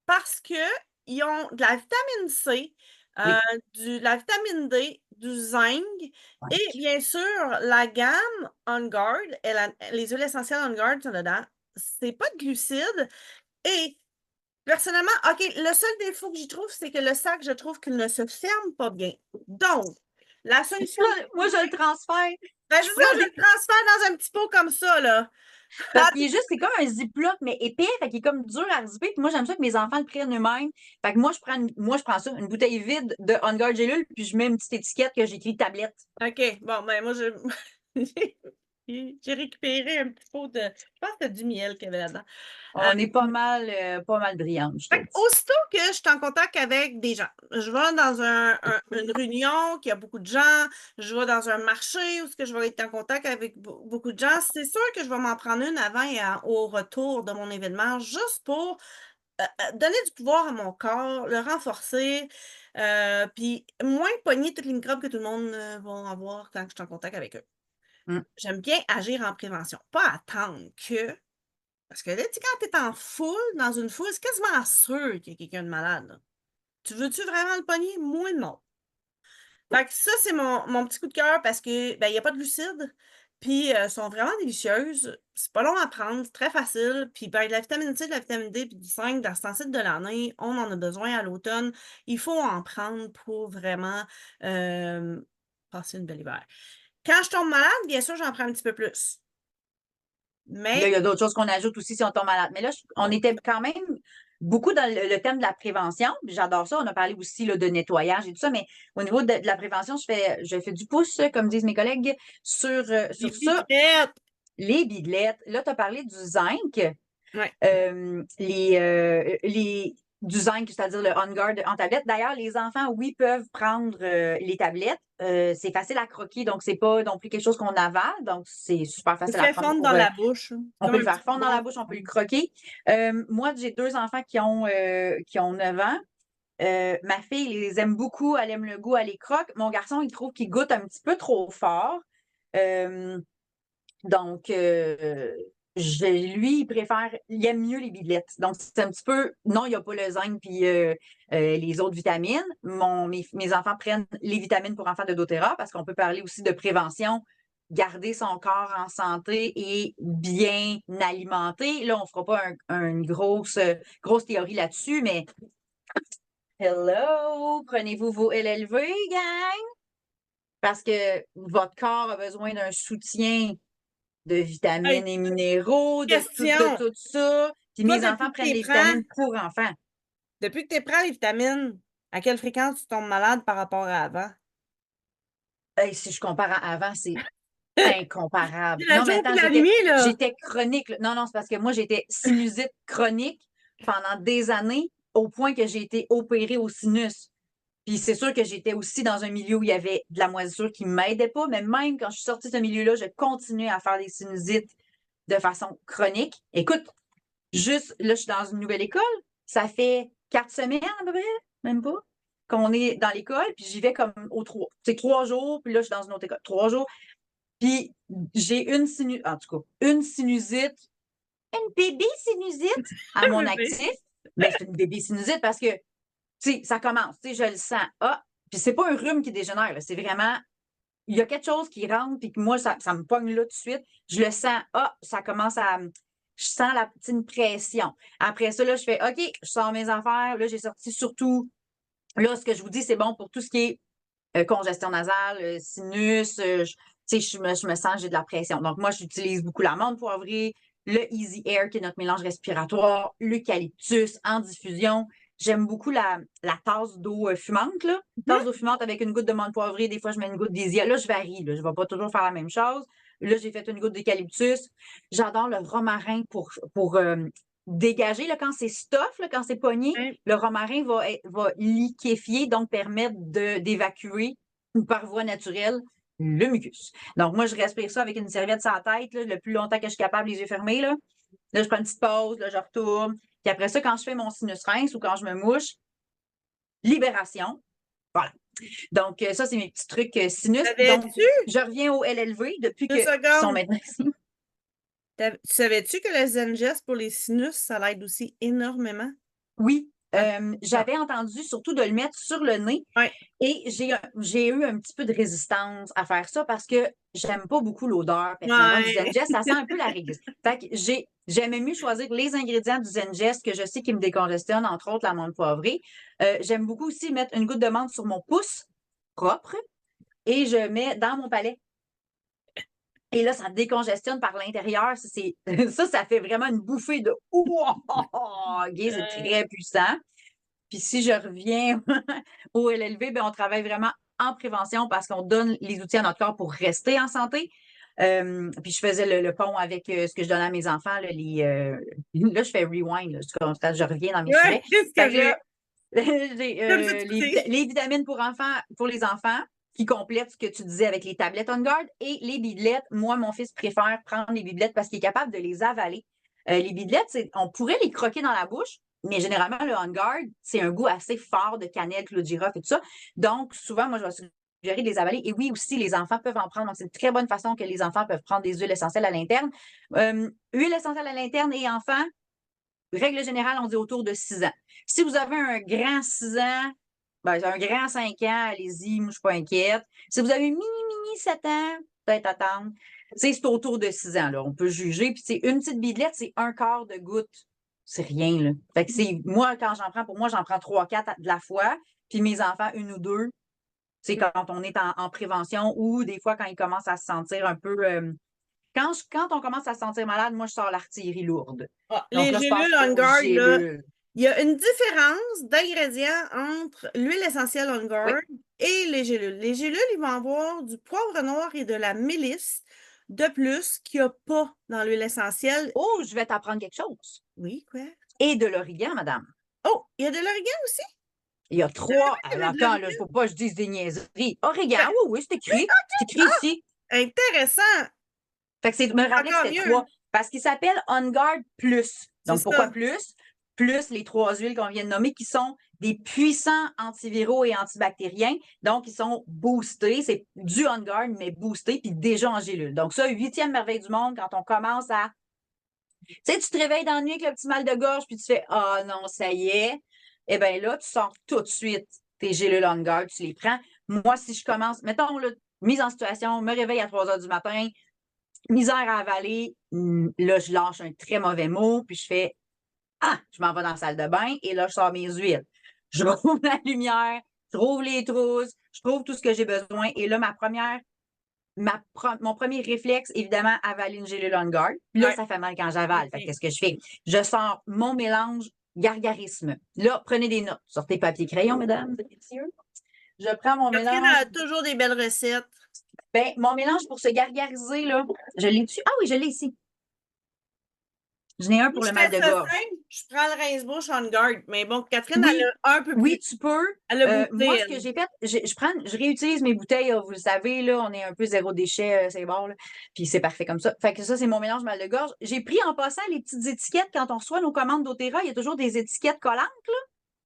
parce qu'ils ont de la vitamine C, Oui. de la vitamine D, du zinc Ouais. et bien sûr, la gamme On Guard, les huiles essentielles On Guard sont dedans. C'est pas de glucides et personnellement, OK, le seul défaut que j'y trouve, c'est que le sac, je trouve qu'il ne se ferme pas bien. Donc, la solution. Là, moi, je le transfère. Ben, Je c'est ça, prends je le transfère dans un petit pot comme ça, là. Parce qu'il est juste, c'est comme un ziploc, mais épais, fait qu'il est comme dur à zipper. Puis moi, j'aime ça que mes enfants le prennent eux-mêmes. Fait que moi, je prends ça, une bouteille vide de On Guard Gélule, puis je mets une petite étiquette que j'écris tablette. OK, bon, ben, moi, j'ai récupéré un petit pot de. Je pense que c'est du miel qu'il y avait là-dedans. On est pas mal brillantes, je Fait trouve. aussitôt que je suis en contact avec des gens, je vais dans une réunion qui a beaucoup de gens, je vais dans un marché où je vais être en contact avec beaucoup de gens, c'est sûr que je vais m'en prendre une avant et au retour de mon événement, juste pour donner du pouvoir à mon corps, le renforcer, puis moins pogner toutes les microbes que tout le monde va avoir quand je suis en contact avec eux. Mm. J'aime bien agir en prévention, pas attendre que parce que là, tu sais, quand tu es en foule, dans une foule, c'est quasiment sûr qu'il y a quelqu'un de malade, là. Tu veux-tu vraiment le pogner? Moi, non. Fait que ça, c'est mon petit coup de cœur parce que ben, il n'y a pas de glucides. Puis, sont vraiment délicieuses. C'est pas long à prendre, c'est très facile. Puis, ben, de la vitamine C, de la vitamine D, puis du 5 dans ce temps de l'année, on en a besoin à l'automne. Il faut en prendre pour vraiment passer une belle hiver. Quand je tombe malade, bien sûr, j'en prends un petit peu plus. Là, Mais il y a d'autres choses qu'on ajoute aussi si on tombe malade. Mais là, on était quand même beaucoup dans le thème de la prévention. J'adore ça. On a parlé aussi là, de nettoyage et tout ça. Mais au niveau de la prévention, je fais du pouce, comme disent mes collègues, les sur ça. bidelettes, Les bidelettes. Là, tu as parlé du zinc. ouais. Du zinc, c'est-à-dire le On Guard en tablette. D'ailleurs, les enfants, oui, peuvent prendre les tablettes. C'est facile à croquer, donc c'est pas non plus quelque chose qu'on avale. Donc, c'est super Je le facile à fais prendre fondre pour. dans la bouche, On comme peut le un faire petit fondre dans la bonbon. bouche, on peut le croquer. Moi, j'ai deux enfants qui ont 9 ans. Ma fille, elle les aime beaucoup, elle aime le goût, elle les croque. Mon garçon, il trouve qu'il goûte un petit peu trop fort. Euh, donc, lui, il aime mieux les bidelettes. Donc, c'est un petit peu, non, il n'y a pas le zinc puis les autres vitamines. Mes enfants prennent les vitamines pour enfants de doTERRA parce qu'on peut parler aussi de prévention, garder son corps en santé et bien alimenté. Là, on ne fera pas une grosse théorie là-dessus, mais hello, prenez-vous vos LLV, gang, parce que votre corps a besoin d'un soutien de Hey, vitamines et minéraux, de question. tout ça. Puis Toi, mes enfants prennent les vitamines pour enfants. depuis que tu prends les vitamines, à quelle fréquence tu tombes malade par rapport à avant? Hey, si je compare à avant, c'est incomparable. La Non, mais jour attends, et la nuit, là. j'étais chronique. Là. Non, non, c'est parce que moi, j'étais sinusite chronique pendant des années, au point que j'ai été opérée au sinus. Puis c'est sûr que j'étais aussi dans un milieu où il y avait de la moisissure qui ne m'aidait pas, mais même quand je suis sortie de ce milieu-là, je continuais à faire des sinusites de façon chronique. Écoute, juste là, je suis dans une nouvelle école. Ça fait 4 semaines à peu près, même pas, qu'on est dans l'école. Puis j'y vais comme c'est 3 jours. Puis là, je suis dans une autre école. 3 jours. Puis j'ai en tout cas, une sinusite, une bébé sinusite à mon Bébé. actif. Mais c'est une bébé sinusite parce que tu sais, ça commence, tu sais, je le sens. Ah, puis c'est pas un rhume qui dégénère, là, c'est vraiment, il y a quelque chose qui rentre, puis que moi, ça me pogne là tout de suite. Je le sens. Ah, ça commence à. Je sens la petite pression. Après ça, là, je fais OK, je sors mes affaires. Là, j'ai sorti surtout. Là, ce que je vous dis, c'est bon pour tout ce qui est congestion nasale, sinus. Tu sais, je me sens, j'ai de la pression. Donc, moi, j'utilise beaucoup la menthe poivrée, le Easy Air, qui est notre mélange respiratoire, l'eucalyptus en diffusion. J'aime beaucoup la tasse d'eau fumante, là. Tasse d'eau fumante avec une goutte de menthe poivrée. Des fois, je mets une goutte d'Easy Air. Là, je varie. Là. Je ne vais pas toujours faire la même chose. Là, j'ai fait une goutte d'eucalyptus. J'adore le romarin pour dégager. Là, quand c'est stuff, là, quand c'est pogné, Hein? le romarin va liquéfier, donc permettre d'évacuer par voie naturelle le mucus. Donc, moi, je respire ça avec une serviette sur la tête, là, le plus longtemps que je suis capable, les yeux fermés. Là, je prends une petite pause, là, je retourne. Puis après ça, quand je fais mon sinus rince ou quand je me mouche, libération. Voilà. Donc, ça, c'est mes petits trucs sinus. Donc, Savais-tu, je reviens au LLV depuis deux qu'ils sont secondes, maintenant ici. savais-tu que le Zengest pour les sinus, ça l'aide aussi énormément? Oui, Ah, bon. j'avais entendu surtout de le mettre sur le nez Ouais. et j'ai eu un petit peu de résistance à faire ça parce que j'aime pas beaucoup l'odeur personnellement du Ouais. Zengest. Ça sent un peu la réglisse. Fait que j'aimais mieux choisir les ingrédients du Zengest que je sais qui me décongestionnent, entre autres la menthe poivrée. J'aime beaucoup aussi mettre une goutte de menthe sur mon pouce propre et je mets dans mon palais. Et là, ça décongestionne par l'intérieur. Ça fait vraiment une bouffée de ouah! C'est très puissant. Puis si je reviens au LLV, ben, on travaille vraiment en prévention parce qu'on donne les outils à notre corps pour rester en santé. Puis je faisais le pont avec ce que je donnais à mes enfants. Là, là je fais rewind. Là, je reviens dans mes sujets. Ouais, c'est Fait que là, correct. j'ai Comme ça, tu sais. les vitamines pour les enfants qui complètent ce que tu disais avec les tablettes On Guard et les bidelettes. Moi, mon fils préfère prendre les bidelettes parce qu'il est capable de les avaler. Les bidelettes, on pourrait les croquer dans la bouche, mais généralement, le On Guard, c'est un goût assez fort de cannelle, clou de girofle et tout ça. Donc, souvent, moi, je vais suggérer de les avaler. Et oui, aussi, les enfants peuvent en prendre. Donc, c'est une très bonne façon que les enfants peuvent prendre des huiles essentielles à l'interne. Huile essentielle à l'interne et enfants, règle générale, on dit autour de 6 ans. Si vous avez un grand 6 ans, ben, un grand 5 ans, allez-y, moi, je ne suis pas inquiète. Si vous avez un mini 7 ans, peut-être attendre. C'est autour de 6 ans, là. On peut juger. Puis, une petite bidelette, c'est un quart de goutte. C'est rien, là. Fait que moi, quand j'en prends, pour moi, j'en prends 3, 4 de la fois. Puis mes enfants, une ou deux. C'est quand on est en prévention ou des fois quand ils commencent à se sentir un peu. Quand on commence à se sentir malade, moi, je sors l'artillerie lourde. Ah, Donc les là, je passe gélules On aux Guard, là, gélules. il y a une différence d'ingrédients entre l'huile essentielle On Oui. Guard et les gélules. Les gélules, ils vont avoir du poivre noir et de la mélisse de plus qu'il n'y a pas dans l'huile essentielle. Oh, je vais t'apprendre quelque chose. Oui, quoi? Et de l'origan, madame. Oh, il y a de l'origan aussi? Il y a Je savais 3. pas qu'il y Alors, avait de attends, là, il ne l'origan. faut pas que je dise des niaiseries. Origan, Ben, oui, oui, c'est écrit. C'est écrit ah, ici. intéressant. Fait que me rappeler que Encore c'était mieux. 3. Parce qu'il s'appelle On Guard Plus. C'est Donc, pourquoi ça. plus? Plus les 3 huiles qu'on vient de nommer qui sont des puissants antiviraux et antibactériens. Donc, ils sont boostés. C'est du On Guard, mais boosté, puis déjà en gélule. Donc, ça, 8e merveille du monde, quand on commence à. Tu sais, tu te réveilles dans la nuit avec le petit mal de gorge, puis tu fais ah non, ça y est. Eh bien là, tu sors tout de suite tes gélules On Guard, tu les prends. Moi, si je commence, mettons, là, mise en situation, me réveille à 3 heures du matin, misère à avaler, là, je lâche un très mauvais mot, puis je fais ah, je m'en vais dans la salle de bain et là, je sors mes huiles. Je rouvre la lumière, je rouvre les trousses, je trouve tout ce que j'ai besoin. Et là, mon premier réflexe, évidemment, avaler une gélule On Guard. Puis là, Ouais. ça fait mal quand j'avale. Ok. Qu'est-ce que je fais? Je sors mon mélange gargarisme. Là, prenez des notes. Sortez papier crayon, mesdames et messieurs. Je prends mon Catherine mélange. a toujours des belles recettes. Ben, mon mélange pour se gargariser, là, je l'ai dessus. Ah oui, je l'ai ici. Je n'ai un pour Je le mal fais de ça gorge. simple, je prends le rince-bouche On Guard. Mais bon, Catherine, elle Oui, a un peu oui, plus. tu peux. Elle a goûté, Moi, ce que elle. j'ai fait, je réutilise mes bouteilles, vous le savez, là, on est un peu zéro déchet, c'est bon, là. Puis c'est parfait comme ça. Fait que ça, c'est mon mélange mal de gorge. J'ai pris en passant les petites étiquettes quand on reçoit nos commandes d'Otera, il y a toujours des étiquettes collantes, là.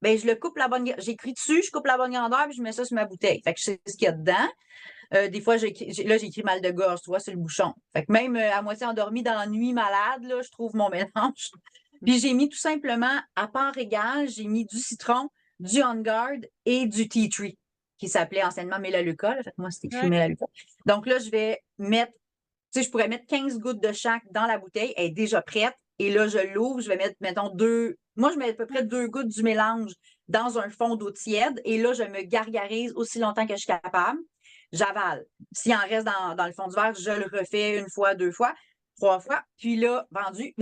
Ben, je le coupe la bonne, j'écris dessus, je coupe la bonne grandeur, puis je mets ça sur ma bouteille. Fait que je sais ce qu'il y a dedans. Des fois, j'ai écrit mal de gorge, tu vois, sur le bouchon. Fait que même à moitié endormie dans la nuit malade, là, je trouve mon mélange. Puis j'ai mis tout simplement, à part égale, j'ai mis du citron, du On Guard et du Tea Tree, qui s'appelait anciennement Melaleuca. Là, fait que moi, c'est écrit Ouais. Melaleuca. Donc là, je vais mettre, tu sais, je pourrais mettre 15 gouttes de chaque dans la bouteille. Elle est déjà prête. Et là, je l'ouvre. Je vais mettre, mettons, moi, je mets à peu près 2 gouttes du mélange dans un fond d'eau tiède. Et là, je me gargarise aussi longtemps que je suis capable. J'avale. S'il en reste dans le fond du verre, je le refais 1 fois, 2 fois, 3 fois. Puis là, vendu.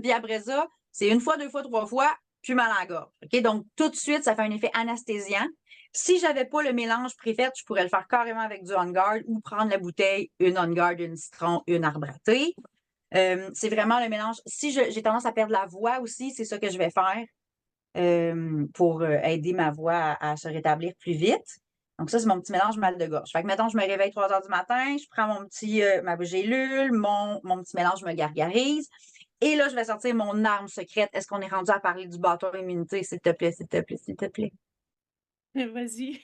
Puis après ça, c'est 1 fois, 2 fois, 3 fois, puis mal à la gorge. OK? Donc, tout de suite, ça fait un effet anesthésiant. Si j'avais pas le mélange préfet, je pourrais le faire carrément avec du On Guard ou prendre la bouteille, une On Guard, une citron, une arbre à thé. C'est vraiment le mélange. Si j'ai tendance à perdre la voix aussi, c'est ça que je vais faire pour aider ma voix à se rétablir plus vite. Donc, ça, c'est mon petit mélange mal de gorge. Fait que, mettons, je me réveille 3 heures du matin, je prends ma gélule, mon petit mélange, je me gargarise. Et là, je vais sortir mon arme secrète. Est-ce qu'on est rendu à parler du bâton immunité, s'il te plaît, s'il te plaît, s'il te plaît? Vas-y.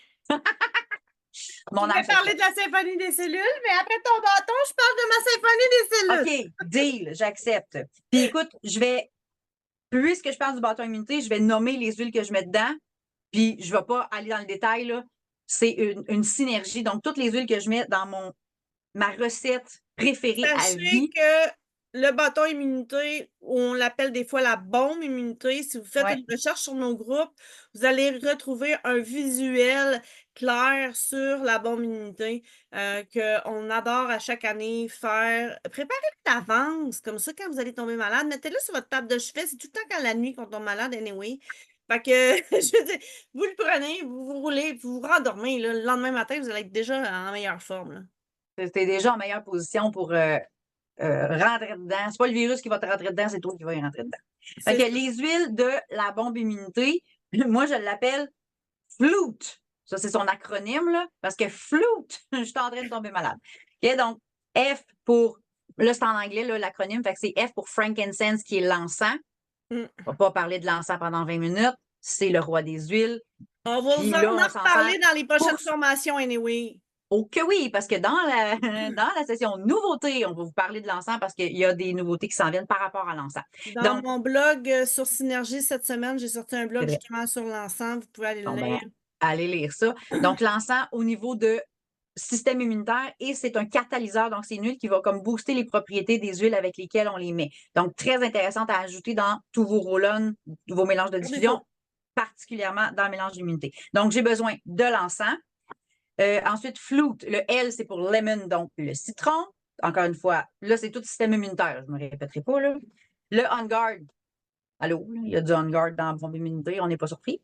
Mon Je arme vais parler secrète. de la symphonie des cellules, mais après ton bâton, je parle de ma symphonie des cellules. OK, deal, j'accepte. Puis écoute, puisque je parle du bâton immunité, je vais nommer les huiles que je mets dedans. Puis je ne vais pas aller dans le détail, là. C'est une synergie. Donc, toutes les huiles que je mets dans ma recette préférée à Sachez vie. que le bâton immunité, on l'appelle des fois la bombe immunité, si vous faites Ouais. une recherche sur nos groupes, vous allez retrouver un visuel clair sur la bombe immunité qu'on adore à chaque année faire. Préparez-le d'avance, comme ça, quand vous allez tomber malade, mettez-le sur votre table de chevet. C'est tout le temps quand la nuit qu'on tombe malade, anyway. Fait que, je veux dire, vous le prenez, vous vous roulez, vous vous rendormez. Là, le lendemain matin, vous allez être déjà en meilleure forme. Là. Tu es déjà en meilleure position pour rentrer dedans. C'est pas le virus qui va te rentrer dedans, c'est toi qui vas y rentrer dedans. Fait C'est que ça. les huiles de la bombe immunité, moi, je l'appelle FLUTE. Ça, c'est son acronyme, là, parce que FLUTE, je suis en train de tomber malade. OK, donc, F pour, là, c'est en anglais, là, l'acronyme, fait que c'est F pour frankincense, qui est l'encens. Mm. On va pas parler de l'encens pendant 20 minutes. C'est le roi des huiles. On va Puis vous là, en on s'en sert reparler dans les prochaines pour formations, anyway. Oh que oui, parce que dans la session nouveautés, on va vous parler de l'encens parce qu'il y a des nouveautés qui s'en viennent par rapport à l'encens. Dans Donc, mon blog sur Synergie cette semaine, j'ai sorti un c'est blog vrai. justement sur l'encens. Vous pouvez aller le Bon, lire. ben, allez lire ça. Donc, l'encens au niveau de système immunitaire et c'est un catalyseur. Donc, c'est une huile qui va comme booster les propriétés des huiles avec lesquelles on les met. Donc, très intéressante à ajouter dans tous vos roll-on, vos mélanges de Par défaut. diffusion, particulièrement dans le mélange d'immunité. Donc, j'ai besoin de l'encens. Ensuite, flute, le L, c'est pour lemon, donc le citron. Encore une fois, là, c'est tout le système immunitaire. Je ne me répéterai pas. Là. Le On Guard. Allô, il y a du On Guard dans la bombe immunité, on n'est pas surpris.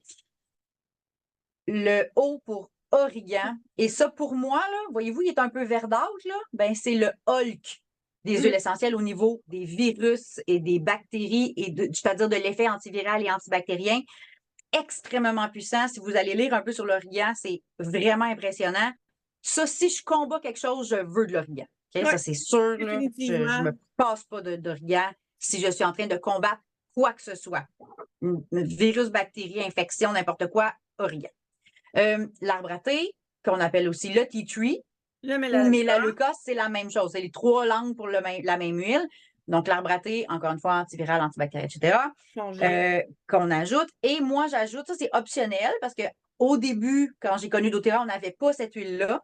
Le O pour origan. Et ça, pour moi, là, voyez-vous, il est un peu verdâtre, là. Ben, c'est le Hulk des huiles essentielles au niveau des virus et des bactéries, et c'est-à-dire de l'effet antiviral et antibactérien extrêmement puissant. Si vous allez lire un peu sur l'origan, c'est vraiment impressionnant. Ça, si je combats quelque chose, je veux de l'origan. Okay? Ouais, Ça, c'est sûr. Là, je ne définitivement. me passe pas d'origan si je suis en train de combattre quoi que ce soit. Virus, bactérie, infection, n'importe quoi, origan. L'arbre à thé, qu'on appelle aussi le tea tree, Le ou mélaleuca. mélaleuca, c'est la même chose. C'est les 3 langues pour la même huile. Donc, l'arbre à thé, encore une fois, antiviral, antibactérien, etc., qu'on ajoute. Et moi, j'ajoute, ça, c'est optionnel parce qu'au début, quand j'ai connu doTERRA, on n'avait pas cette huile-là.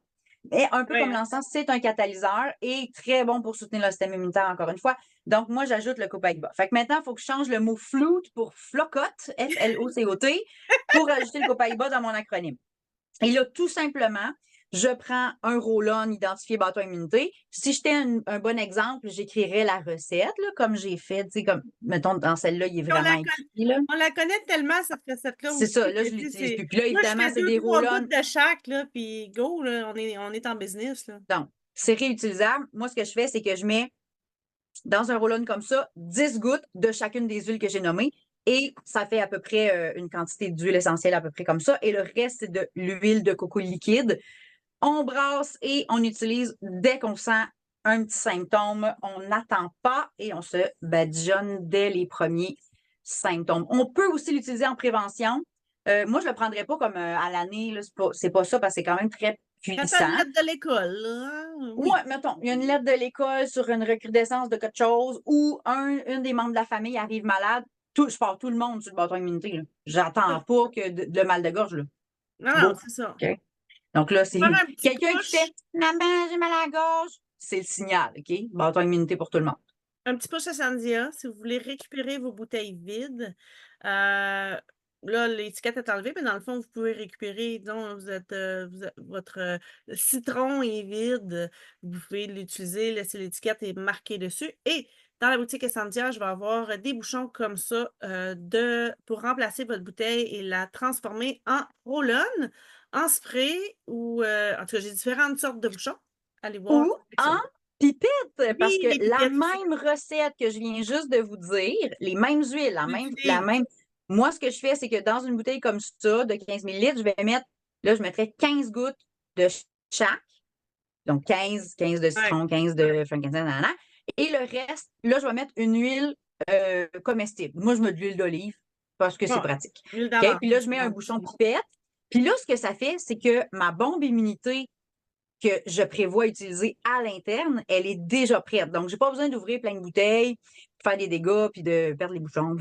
Mais un peu comme hein. l'encens, c'est un catalyseur et très bon pour soutenir le système immunitaire, encore une fois. Donc, moi, j'ajoute le copaïba. Fait que maintenant, il faut que je change le mot flute pour flocote, F-L-O-C-O-T, pour ajouter le copaïba dans mon acronyme. Et là, tout simplement, je prends un roll-on identifié bâton immunité. Si j'étais un bon exemple, j'écrirais la recette, là, comme j'ai fait, tu sais, comme, mettons, dans celle-là, il est vraiment écrit, là. On la connaît tellement, cette recette-là C'est aussi. ça, là, Que, je tu sais, l'utilise plus. Puis là, moi, je évidemment, fais c'est deux, des trois roll-on. gouttes de chaque, là, puis go, là, on est en business. Là. Donc, c'est réutilisable. Moi, ce que je fais, c'est que je mets dans un roll-on comme ça 10 gouttes de chacune des huiles que j'ai nommées. Et ça fait à peu près une quantité d'huile essentielle à peu près comme ça. Et le reste, c'est de l'huile de coco liquide. On brasse et on utilise dès qu'on sent un petit symptôme. On n'attend pas et on se badigeonne dès les premiers symptômes. On peut aussi l'utiliser en prévention. Moi, je ne le prendrais pas comme à l'année. C'est pas ça parce que c'est quand même très Quand t'as une puissant. lettre de l'école, là, oui. Ouais, mettons, il y a une lettre de l'école sur une recrudescence de quelque chose ou une des membres de la famille arrive malade. je pars tout le monde sur le bâton immunité, là. J'attends pas que le mal de gorge, là. Non, non, Go. c'est ça. OK? Donc là, c'est Faire un petit quelqu'un qui fait push. Maman, j'ai mal à la gorge. C'est le signal, OK? Bâton immunité pour tout le monde. Un petit push à Sandia, si vous voulez récupérer vos bouteilles vides. Là, l'étiquette est enlevée, mais dans le fond, vous pouvez récupérer, disons, votre citron est vide, vous pouvez l'utiliser, laisser l'étiquette et marquer dessus. Et dans la boutique Essentia, je vais avoir des bouchons comme ça pour remplacer votre bouteille et la transformer en roll-on, en spray ou en tout cas, j'ai différentes sortes de bouchons. Allez voir. Ou en pipette, parce Oui, que les la pipettes aussi. même recette que je viens juste de vous dire, les mêmes huiles, la J'utilise. même. Moi, ce que je fais, c'est que dans une bouteille comme ça, de 15 millilitres, je mettrais 15 gouttes de chaque. Donc 15 de Ouais. citron, 15 de frankincense, nanana. Et le reste, là, je vais mettre une huile comestible. Moi, je mets de l'huile d'olive parce que c'est Bon, pratique. l'huile OK? d'amande, Puis là, je mets un souvent. bouchon pipette. Puis là, ce que ça fait, c'est que ma bombe immunité que je prévois utiliser à l'interne, elle est déjà prête. Donc, je n'ai pas besoin d'ouvrir plein de bouteilles, faire des dégâts, puis de perdre les bouchons.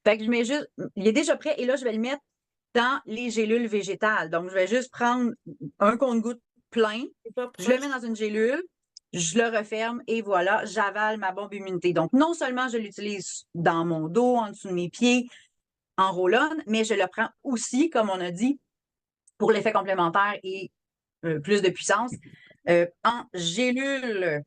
Fait que je mets juste, il est déjà prêt et là, je vais le mettre dans les gélules végétales. Donc, je vais juste prendre un compte-gouttes plein, C'est pas je le proche. mets dans une gélule, je le referme et voilà, j'avale ma bombe immunité. Donc, non seulement je l'utilise dans mon dos, en dessous de mes pieds, en roll-on, mais je le prends aussi, comme on a dit, pour l'effet complémentaire et plus de puissance, en gélule.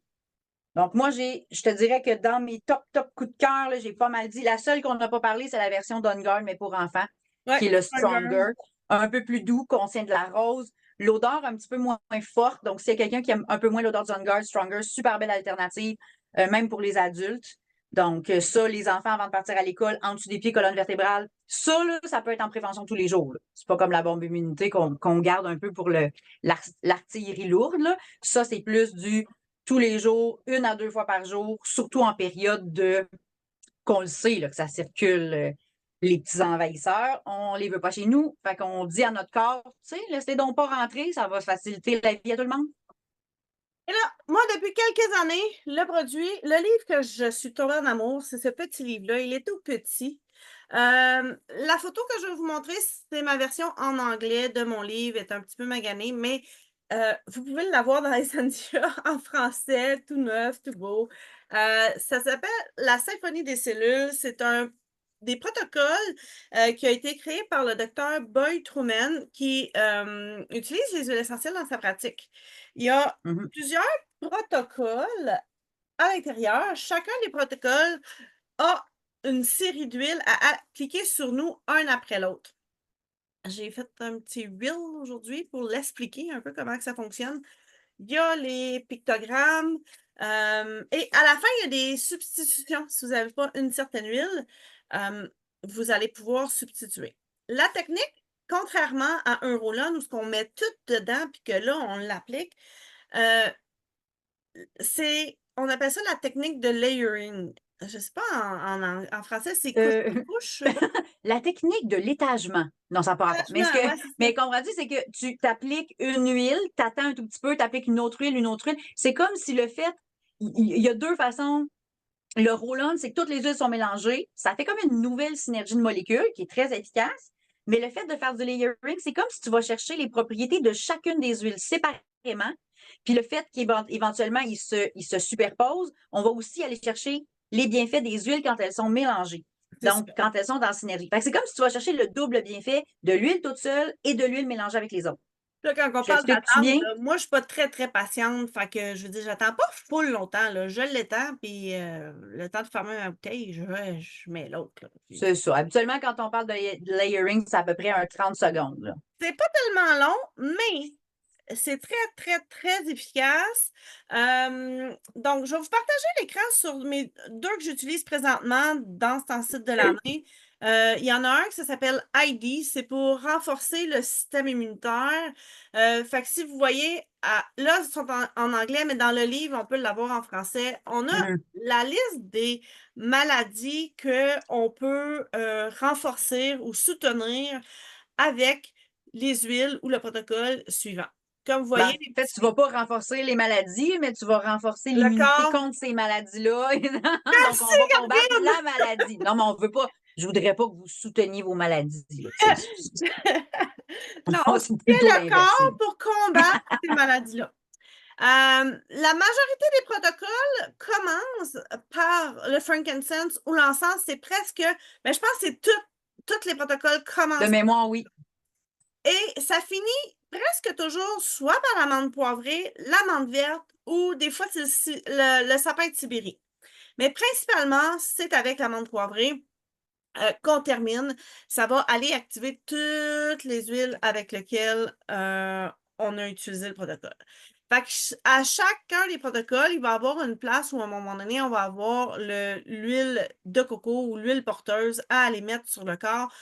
Donc, moi, je te dirais que dans mes top coups de cœur, j'ai pas mal dit. La seule qu'on n'a pas parlé, c'est la version d'On-Guard, mais pour enfants, Ouais, qui est le Stronger. Stronger. Un peu plus doux, contient de la rose. L'odeur un petit peu moins forte. Donc, s'il y a quelqu'un qui aime un peu moins l'odeur du On-Guard, Stronger, super belle alternative, même pour les adultes. Donc, ça, les enfants, avant de partir à l'école, en dessous des pieds, colonne vertébrale, ça, là, ça peut être en prévention tous les jours. C'est pas comme la bombe immunité qu'on garde un peu pour l'artillerie lourde. Là. Ça, c'est plus du tous les jours, 1 à 2 fois par jour, surtout en période qu'on le sait, là, que ça circule, les petits envahisseurs. On les veut pas chez nous. Fait qu'on dit à notre corps, tu sais, laissez donc pas rentrer, ça va faciliter la vie à tout le monde. Et là, moi, depuis quelques années, le livre que je suis tombée en amour, c'est ce petit livre-là. Il est tout petit. La photo que je vais vous montrer, c'est ma version en anglais de mon livre. Elle est un petit peu maganée, mais vous pouvez l'avoir dans les Essentia en français, tout neuf, tout beau. Ça s'appelle La symphonie des cellules. C'est un des protocoles qui a été créé par le docteur Boyd Truman qui utilise les huiles essentielles dans sa pratique. Il y a Mhm. plusieurs protocoles à l'intérieur. Chacun des protocoles a une série d'huiles à appliquer sur nous un après l'autre. J'ai fait un petit reel aujourd'hui pour l'expliquer un peu comment que ça fonctionne. Il y a les pictogrammes et à la fin, il y a des substitutions. Si vous n'avez pas une certaine huile, vous allez pouvoir substituer. La technique, contrairement à un roll-on où ce qu'on met tout dedans puis que là, on l'applique, euh, on appelle ça la technique de layering. Je ne sais pas en français, c'est couche Euh, sur couche. la technique de l'étagement. Non, ça n'a pas rapport. Attachement, ouais, c'est ça. Mais comprends-tu, c'est que tu t'appliques une huile, tu attends un tout petit peu, tu appliques une autre huile, une autre huile. C'est comme si le fait, il y a deux façons. Le roll-on, c'est que toutes les huiles sont mélangées. Ça fait comme une nouvelle synergie de molécules qui est très efficace. Mais le fait de faire du layering, c'est comme si tu vas chercher les propriétés de chacune des huiles séparément. Puis le fait qu'éventuellement, ils se superposent, on va aussi aller chercher les bienfaits des huiles quand elles sont mélangées. C'est Donc, ça. quand elles sont en synergie. C'est comme si tu vas chercher le double bienfait de l'huile toute seule et de l'huile mélangée avec les autres. Là, quand on Je parle l'explique-tu d'attente, bien? là, moi, je suis pas très, très patiente. Fait que je veux dire, j'attends pas full longtemps. Là. Je l'étends, puis le temps de fermer ma bouteille, je mets l'autre. Là. Puis C'est ça. Habituellement, quand on parle de layering, c'est à peu près un 30 secondes. Là. c'est pas tellement long, mais c'est très, très, très efficace. Donc, je vais vous partager l'écran sur mes deux que j'utilise présentement dans ce temps-ci de l'année. Il y en a un qui s'appelle ID, c'est pour renforcer le système immunitaire. Fait que si vous voyez, là, ils sont en anglais, mais dans le livre, on peut l'avoir en français. On a Mhm. la liste des maladies qu'on peut renforcer ou soutenir avec les huiles ou le protocole suivant. Comme vous Ben, voyez, en les fait, tu ne petits, vas pas renforcer les maladies, mais tu vas renforcer le l'immunité corps. contre ces maladies-là. Donc, Merci, on va combattre Gabrielle! la maladie. Non, mais on ne veut pas. je voudrais pas que vous souteniez vos maladies. Là, tu sais. Non, on C'est soutient plutôt le l'inverse. corps pour combattre ces maladies-là. La majorité des protocoles commencent par le frankincense ou l'encens. C'est presque, mais je pense que c'est tous les protocoles De commencent. mémoire, oui. Et ça finit presque toujours soit par l'amande poivrée, l'amande verte ou des fois c'est le sapin de Sibérie. Mais principalement, c'est avec l'amande poivrée qu'on termine. Ça va aller activer toutes les huiles avec lesquelles on a utilisé le protocole. Fait que à chacun des protocoles, il va y avoir une place où à un moment donné, on va avoir l'huile de coco ou l'huile porteuse à aller mettre sur le corps.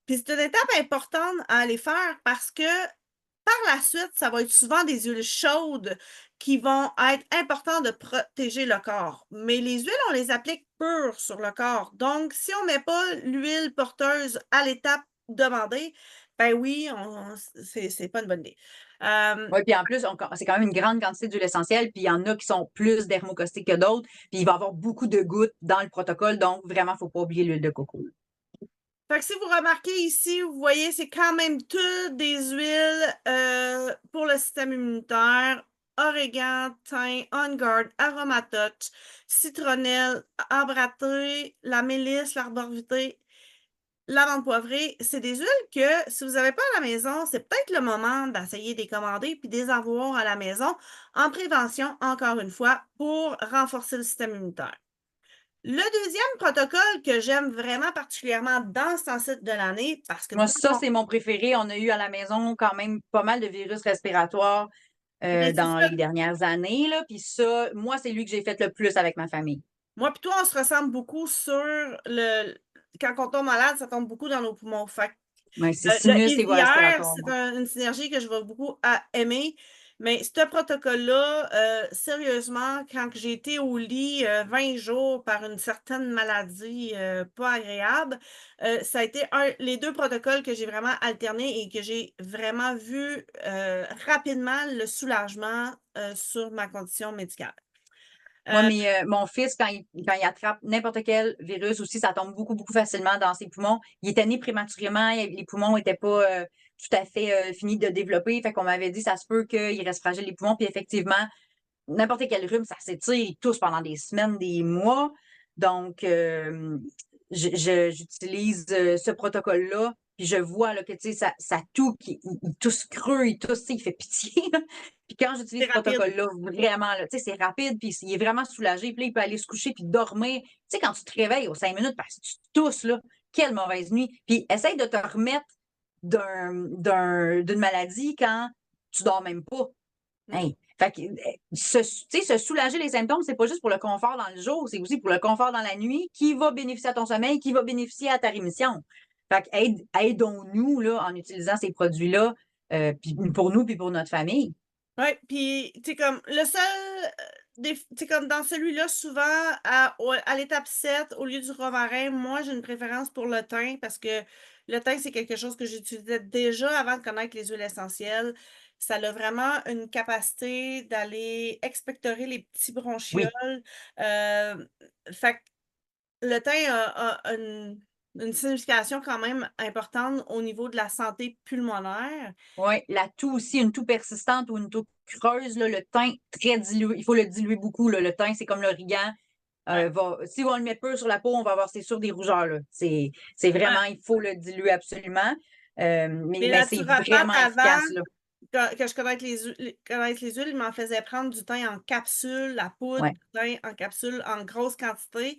Puis c'est une étape importante à aller faire parce que par la suite, ça va être souvent des huiles chaudes qui vont être importantes de protéger le corps. Mais les huiles, on les applique pures sur le corps. Donc, si on ne met pas l'huile porteuse à l'étape demandée, ben oui, c'est pas une bonne idée. Oui, puis en plus, c'est quand même une grande quantité d'huile essentielle, puis il y en a qui sont plus dermocaustiques que d'autres, puis il va y avoir beaucoup de gouttes dans le protocole, donc vraiment, il ne faut pas oublier l'huile de coco. Fait que si vous remarquez ici, vous voyez, c'est quand même toutes des huiles pour le système immunitaire. Origan, thym, On Guard, Aromatouch, citronnelle, ambraté, la mélisse, l'arborvitae, lavande poivrée. C'est des huiles que, si vous n'avez pas à la maison, c'est peut-être le moment d'essayer de les commander puis de les avoir à la maison en prévention, encore une fois, pour renforcer le système immunitaire. Le deuxième protocole que j'aime vraiment particulièrement dans ce temps-ci de l'année, parce que Moi, ça, c'est mon préféré. On a eu à la maison quand même pas mal de virus respiratoires ben, c'est dans ça. les dernières années, là. Puis ça, moi, c'est lui que j'ai fait le plus avec ma famille. Moi et toi, on se ressemble beaucoup sur le. Quand on tombe malade, ça tombe beaucoup dans nos poumons. Fait que, Ouais, c'est le sinus et voies ISIR, respiratoires, c'est moi. une synergie que je vais beaucoup aimer. Mais ce protocole-là, sérieusement, quand j'ai été au lit 20 jours par une certaine maladie pas agréable, ça a été les deux protocoles que j'ai vraiment alternés et que j'ai vraiment vu rapidement le soulagement sur ma condition médicale. Moi, Euh, mon fils, quand il attrape n'importe quel virus aussi, ça tombe beaucoup, beaucoup facilement dans ses poumons. Il était né prématurément, les poumons n'étaient pas tout à fait finis de développer. Fait qu'on m'avait dit, ça se peut qu'il reste fragile les poumons. Puis effectivement, n'importe quel rhume, ça s'étire, il tousse pendant des semaines, des mois. Donc, j'utilise ce protocole-là, puis je vois là, que ça toux, il tousse creux, il tousse, il fait pitié. Puis quand j'utilise c'est ce rapide. protocole-là, vraiment, là, c'est rapide, puis il est vraiment soulagé. Puis là, il peut aller se coucher puis dormir. Tu sais, quand tu te réveilles aux 5 minutes parce que tu tousses, là, quelle mauvaise nuit. Puis essaye de te remettre d'une maladie quand tu dors même pas. Hey, fait que, se soulager les symptômes, c'est pas juste pour le confort dans le jour, c'est aussi pour le confort dans la nuit qui va bénéficier à ton sommeil, qui va bénéficier à ta rémission. Fait que aidons-nous là, en utilisant ces produits-là puis pour nous puis pour notre famille. Oui, puis, tu sais, comme, le seul, tu sais, comme dans celui-là, souvent, à l'étape 7, au lieu du romarin, moi, j'ai une préférence pour le thym parce que le thym, c'est quelque chose que j'utilisais déjà avant de connaître les huiles essentielles. Ça a vraiment une capacité d'aller expectorer les petits Oui. bronchioles. Fait que le thym a une signification quand même importante au niveau de la santé pulmonaire. Oui, la toux aussi, une toux persistante ou une toux creuse, là, le thym très dilué. Il faut le diluer beaucoup. Là. Le thym, c'est comme l'origan. Ouais. Si on le met peu sur la peau, on va avoir, c'est sûr, des rougeurs. Là. C'est Ouais. vraiment, il faut le diluer absolument. Les Mais c'est naturopathes vraiment avant, efficace. Là. que je connaisse les huiles, ils m'en faisaient prendre du thym en capsule, la poudre Ouais. du thym en capsule en grosse quantité.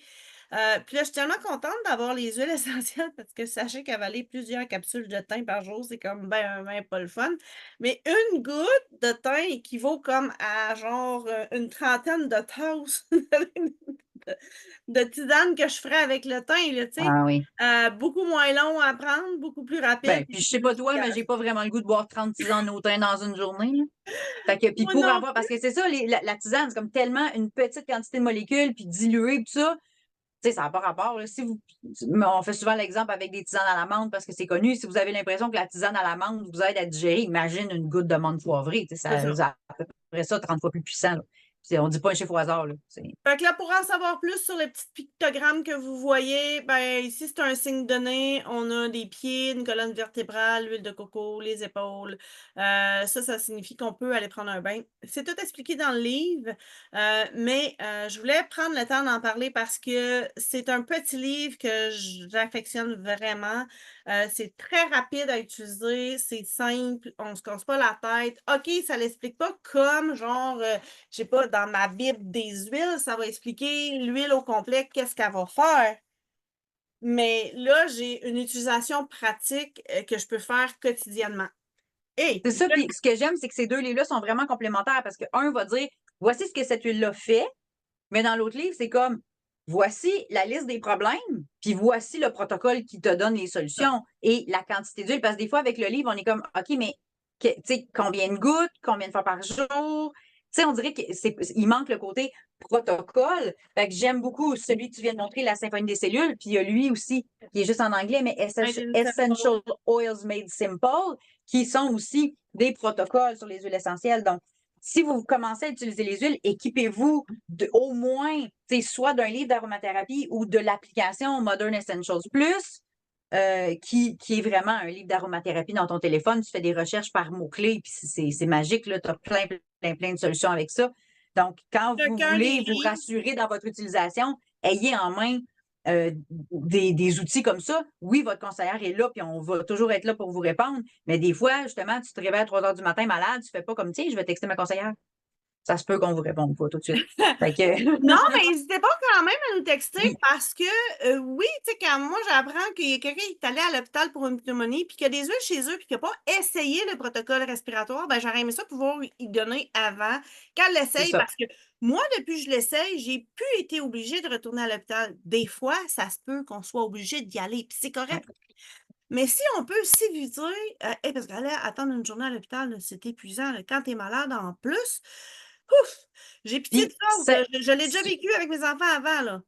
Puis là, je suis tellement contente d'avoir les huiles essentielles parce que sachez qu'avaler plusieurs capsules de thym par jour, c'est comme ben pas le fun. Mais une goutte de thym équivaut comme à genre une trentaine de tasses de tisane que je ferais avec le thym, là, tu sais. Ah oui. Beaucoup moins long à prendre, beaucoup plus rapide Ben, puis puis je sais plus pas toi, mais efficace. j'ai pas vraiment le goût de boire 30 tisanes au thym dans une journée. Là. Fait que, puis Moi pour non avoir, parce plus. que c'est ça, la tisane, c'est comme tellement une petite quantité de molécules, puis diluée, tout ça. Tu sais, ça n'a pas rapport. Là. Si vous, on fait souvent l'exemple avec des tisanes à la menthe parce que c'est connu. Si vous avez l'impression que la tisane à la menthe vous aide à digérer, imagine une goutte de menthe poivrée. Tu sais, C'est ça. ça à peu près ça, 30 fois plus puissant. Là. On ne dit pas un chiffre au hasard, là. Fait que là, pour en savoir plus sur les petits pictogrammes que vous voyez, ben ici, c'est un signe donné. On a des pieds, une colonne vertébrale, l'huile de coco, les épaules. Ça signifie qu'on peut aller prendre un bain. C'est tout expliqué dans le livre, mais je voulais prendre le temps d'en parler parce que c'est un petit livre que j'affectionne vraiment. C'est très rapide à utiliser, c'est simple, on se casse pas la tête. OK, ça l'explique pas comme genre je sais pas, dans ma Bible des huiles, ça va expliquer l'huile au complet, qu'est-ce qu'elle va faire. Mais là, j'ai une utilisation pratique que je peux faire quotidiennement. Et C'est ça, puis ce que j'aime, c'est que ces deux livres-là sont vraiment complémentaires parce qu'un va dire voici ce que cette huile-là fait, mais dans l'autre livre, c'est comme voici la liste des problèmes, puis voici le protocole qui te donne les solutions et la quantité d'huile. Parce que des fois, avec le livre, on est comme OK, mais combien de gouttes, combien de fois par jour? On dirait qu'il manque le côté protocole. Fait que j'aime beaucoup celui que tu viens de montrer, la symphonie des cellules, puis il y a lui aussi, qui est juste en anglais, mais Essential Oils Made Simple, qui sont aussi des protocoles sur les huiles essentielles. Donc, si vous commencez à utiliser les huiles, équipez-vous au moins, soit d'un livre d'aromathérapie ou de l'application Modern Essentials Plus, qui est vraiment un livre d'aromathérapie dans ton téléphone. Tu fais des recherches par mots-clés, puis c'est magique, tu as plein de solutions avec ça. Donc, quand vous chacun des voulez vous livres. rassurer dans votre utilisation, ayez en main des outils comme ça. Oui, votre conseillère est là, puis on va toujours être là pour vous répondre, mais des fois, justement, tu te réveilles à 3 heures du matin malade, tu fais pas comme, tiens, je vais texter ma conseillère. Ça se peut qu'on vous réponde pas tout de suite. Fait Non, que... mais n'hésitez pas quand même à nous texter oui, parce que, oui, tu sais, quand moi j'apprends qu'il y a quelqu'un qui est allé à l'hôpital pour une pneumonie puis qu'il y a des huiles chez eux puis qu'il n'a pas essayé le protocole respiratoire, ben j'aurais aimé ça pouvoir y donner avant qu'elle c'est l'essaye ça. parce que moi, depuis que je l'essaye, j'ai plus été obligée de retourner à l'hôpital. Des fois, ça se peut qu'on soit obligé d'y aller puis c'est Ouais. correct. Mais si on peut s'éviter, parce que là, attendre une journée à l'hôpital, là, c'est épuisant. Là. Quand tu es malade en plus, ouf, j'ai pitié de Puis, ça. Je l'ai déjà vécu avec mes enfants avant, là.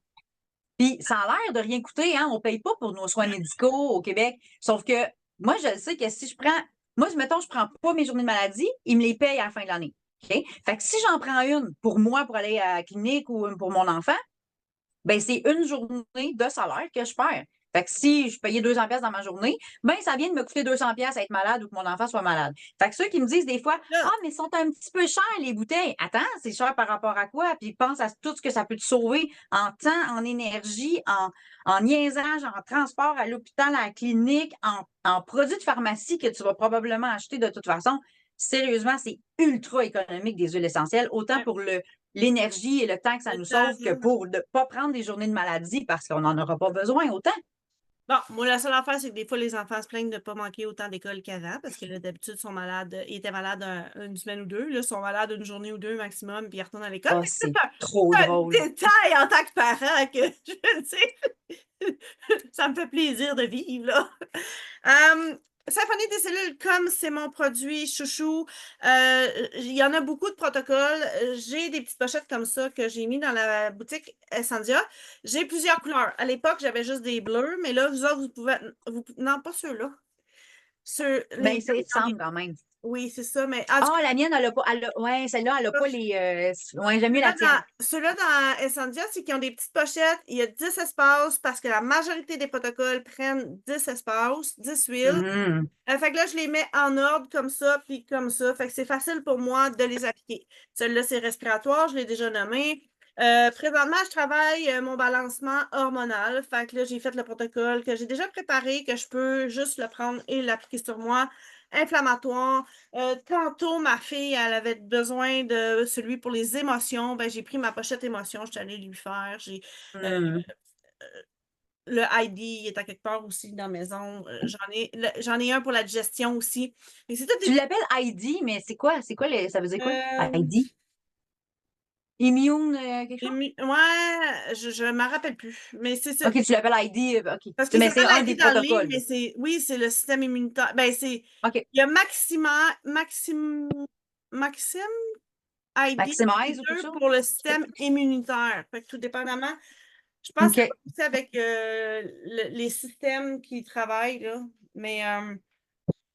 Puis ça a l'air de rien coûter, hein? On ne paye pas pour nos soins médicaux au Québec. Sauf que moi, je le sais que si je prends, moi, mettons, je ne prends pas mes journées de maladie, ils me les payent à la fin de l'année. OK? Fait que si j'en prends une pour moi, pour aller à la clinique ou pour mon enfant, ben c'est une journée de salaire que je perds. Fait que si je payais 200 pièces dans ma journée, ben ça vient de me coûter 200 pièces à être malade ou que mon enfant soit malade. Fait que ceux qui me disent des fois Là, ah mais ils sont un petit peu chers les bouteilles. Attends, c'est cher par rapport à quoi Puis pense à tout ce que ça peut te sauver en temps, en énergie, en niaisage, en transport à l'hôpital, à la clinique, en produits de pharmacie que tu vas probablement acheter de toute façon. Sérieusement, c'est ultra économique des huiles essentielles, autant pour l'énergie et le temps que ça le nous temps, sauve que pour ne pas prendre des journées de maladie parce qu'on n'en aura pas besoin autant. bon, moi, la seule affaire, c'est que des fois, les enfants se plaignent de ne pas manquer autant d'école qu'avant parce que là, d'habitude, ils sont malades. Ils étaient malades une semaine ou deux. Là, ils sont malades une journée ou deux maximum, puis ils retournent à l'école. Oh, Mais c'est c'est trop un drôle. détail en tant que parent que je le sais. Ça me fait plaisir de vivre, là. Symphonie des cellules, comme c'est mon produit chouchou, il y en a beaucoup de protocoles. J'ai des petites pochettes comme ça que j'ai mis dans la boutique Essendia. J'ai plusieurs couleurs. À l'époque, j'avais juste des bleus, mais là, vous autres, vous pouvez. Non, pas ceux-là. Les Mais bleus, c'est j'en ai. semble quand même. Oui, c'est ça, mais en tout Ah, la mienne, elle a pas. Ouais, celle-là, elle a cas, pas les. Ouais, j'aime mieux la tienne. ceux-là dans Essentia, c'est qu'ils ont des petites pochettes. Il y a 10 espaces parce que la majorité des protocoles prennent 10 espaces, 10 huiles. Mhm. Fait que là, je les mets en ordre comme ça, puis comme ça. Fait que c'est facile pour moi de les appliquer. Celui-là, c'est respiratoire, je l'ai déjà nommé. Présentement, je travaille mon balancement hormonal. Fait que là, j'ai fait le protocole que j'ai déjà préparé, que je peux juste le prendre et l'appliquer sur moi. Inflammatoire. Tantôt, ma fille, elle avait besoin de celui pour les émotions. Ben, j'ai pris ma pochette émotions, je suis allée lui faire. Euh, Mhm. le ID il est à quelque part aussi dans la maison. J'en ai un pour la digestion aussi. Mais c'est tout des Tu petits. l'appelles Heidi, mais c'est quoi? Ça veut dire quoi? Euh, Heidi? Immune, quelque chose? ouais, je ne m'en rappelle plus. Mais c'est ça. OK, tu l'appelles Heidi, OK. Parce qu'il Mais c'est s'appelle un des ID dans le livre, protocoles. mais oui, c'est le système immunitaire. Ben, OK. il y a Maxime ID Maximize ou quelque chose? pour le système immunitaire. Fait que tout dépendamment, je pense que ça OK. va aussi avec les systèmes qui travaillent, là. Mais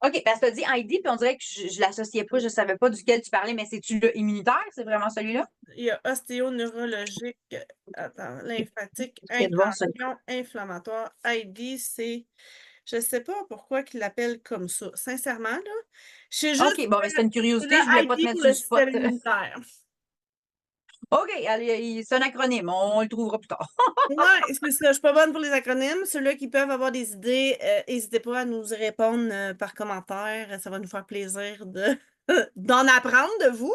OK, parce que tu as dit Heidi, puis on dirait que je l'associais pas, je savais pas duquel tu parlais, mais c'est-tu le immunitaire? C'est vraiment celui-là? Il y a ostéo-neurologique, attends, lymphatique, J'essaie de voir celui. intention inflammatoire. ID, c'est je sais pas pourquoi qu'ils l'appellent comme ça. Sincèrement, là, je sais juste OK, bon, ben, c'était une que c'est curiosité, je voulais pas le te ID mettre pour sur le le spot. système immunitaire. OK, allez, c'est un acronyme, on le trouvera plus tard. Ouais, c'est ça. Je suis pas bonne pour les acronymes. Ceux-là qui peuvent avoir des idées, n'hésitez pas à nous y répondre par commentaire. Ça va nous faire plaisir de d'en apprendre de vous.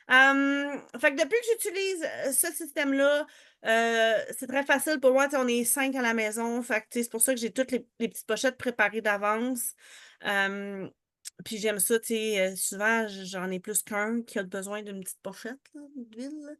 Fait que depuis que j'utilise ce système-là, c'est très facile pour moi. On est 5 à la maison. Fait que c'est pour ça que j'ai toutes les petites pochettes préparées d'avance. Puis j'aime ça, souvent, j'en ai plus qu'un qui a besoin d'une petite pochette là, d'huile, là.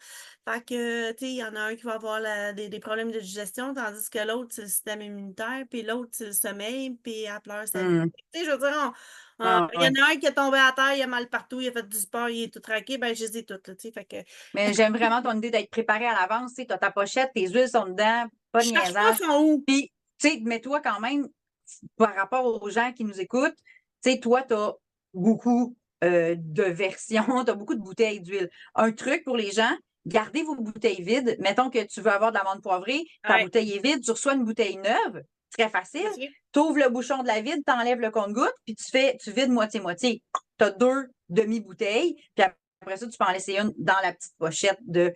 Fait que, il y en a un qui va avoir des problèmes de digestion, tandis que l'autre, c'est le système immunitaire, puis l'autre, c'est le sommeil, puis elle pleure sa vie. Hmm. Je veux dire, Ah, il y ouais. en a un qui est tombé à terre, il a mal partout, il a fait du sport, il est tout traqué, ben je les ai toutes, là, fait que Mais j'aime vraiment ton idée d'être préparé à l'avance. Tu as ta pochette, tes huiles sont dedans, pas je de cherche pas niaisage. son où. Puis, tu sais, mets-toi quand même, par rapport aux gens qui nous écoutent, tu sais, toi, tu as beaucoup de versions, tu as beaucoup de bouteilles d'huile. Un truc pour les gens, gardez vos bouteilles vides. Mettons que tu veux avoir de l'amande poivrée, ta Ouais, bouteille est vide, tu reçois une bouteille neuve, très facile. ok. Tu ouvres le bouchon de la vide, tu enlèves le compte-gouttes, puis tu vides moitié-moitié. Tu as 2 demi-bouteilles, puis après ça, tu peux en laisser une dans la petite pochette de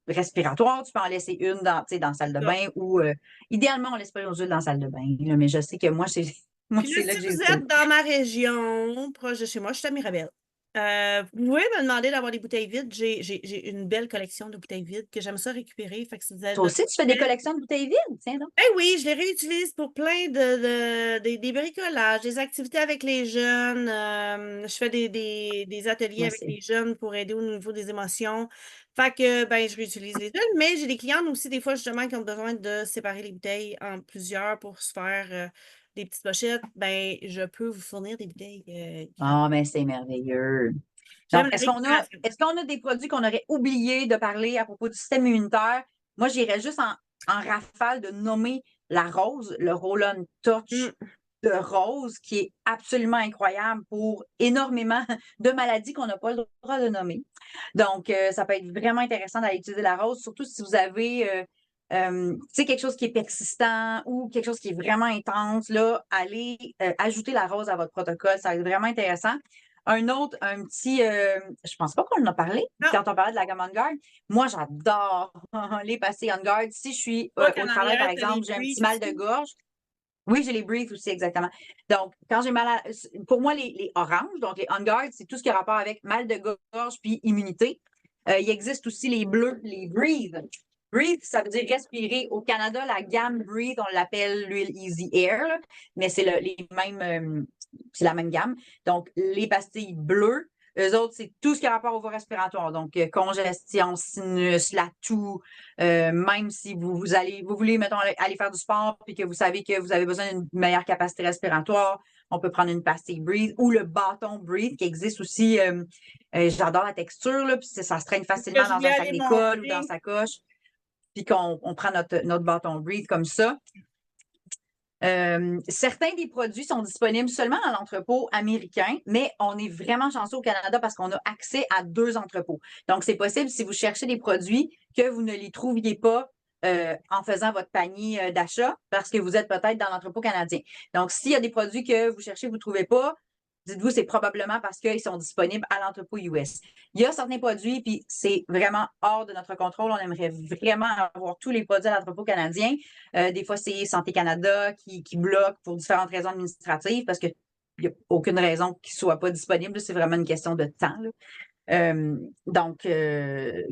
respiratoire. Tu peux en laisser une dans la salle de Ça. bain ou idéalement, on laisse pas aux huiles dans la salle de bain. Là, mais je sais que moi, c'est moi, Puis là, c'est là si que vous j'hésite. êtes dans ma région, proche de chez moi, je suis à Mirabel. Vous pouvez me demander d'avoir des bouteilles vides. J'ai une belle collection de bouteilles vides que j'aime ça récupérer. Fait que si vous avez Toi besoin aussi, tu fais des collections de bouteilles vides? Tiens donc. ben oui, je les réutilise pour plein des bricolages, des activités avec les jeunes. Je fais des ateliers Moi, avec c'est. les jeunes pour aider au niveau des émotions. Fait que, ben, je réutilise les huiles, mais j'ai des clientes aussi, des fois, justement, qui ont besoin de séparer les bouteilles en plusieurs pour se faire des petites pochettes. Ben, je peux vous fournir des bouteilles Ah, mais c'est merveilleux. Donc, J'aime la récupération. est-ce qu'on a des produits qu'on aurait oublié de parler à propos du système immunitaire? Moi, j'irais juste en rafale de nommer la rose, le Roll-On Touch Mm. de rose, qui est absolument incroyable pour énormément de maladies qu'on n'a pas le droit de nommer. Donc, ça peut être vraiment intéressant d'aller utiliser la rose, surtout si vous avez quelque chose qui est persistant ou quelque chose qui est vraiment intense, là, allez ajouter la rose à votre protocole. Ça va être vraiment intéressant. Un petit, je pense pas qu'on en a parlé Non, quand on parlait de la gamme On Guard. Moi, j'adore les pastilles On Guard. Si je suis pas qu'en au travail, par arrière, t'as les exemple, j'ai un petit breeds mal de aussi. gorge. Oui, j'ai les Breathe aussi, exactement. Donc, quand j'ai mal à. Pour moi, les oranges, donc les On Guard, c'est tout ce qui a rapport avec mal de gorge puis immunité. Il existe aussi les bleus, les Breathe. Breathe, ça veut dire respirer. Au Canada, la gamme Breathe, on l'appelle l'huile Easy Air, là, mais c'est les mêmes, c'est la même gamme. Donc, les pastilles bleues, eux autres, c'est tout ce qui a rapport aux voies respiratoires. Donc, congestion, sinus, la toux, même si vous voulez, mettons, aller faire du sport puis que vous savez que vous avez besoin d'une meilleure capacité respiratoire, on peut prendre une pastille Breathe ou le bâton Breathe qui existe aussi. J'adore la texture, là, puis ça se traîne C'est ce que facilement je dans voulais un sac aller d'école ou dans montrer. sa coche, puis qu'on prend notre bâton Breathe comme ça. Certains des produits sont disponibles seulement à l'entrepôt américain, mais on est vraiment chanceux au Canada parce qu'on a accès à 2 entrepôts. Donc, c'est possible si vous cherchez des produits que vous ne les trouviez pas en faisant votre panier d'achat parce que vous êtes peut-être dans l'entrepôt canadien. Donc, s'il y a des produits que vous cherchez, vous ne trouvez pas, dites-vous, c'est probablement parce qu'ils sont disponibles à l'entrepôt US. Il y a certains produits, puis c'est vraiment hors de notre contrôle. On aimerait vraiment avoir tous les produits à l'entrepôt canadien. Des fois, c'est Santé Canada qui bloque pour différentes raisons administratives parce qu'il n'y a aucune raison qu'il ne soit pas disponible. C'est vraiment une question de temps. Donc, les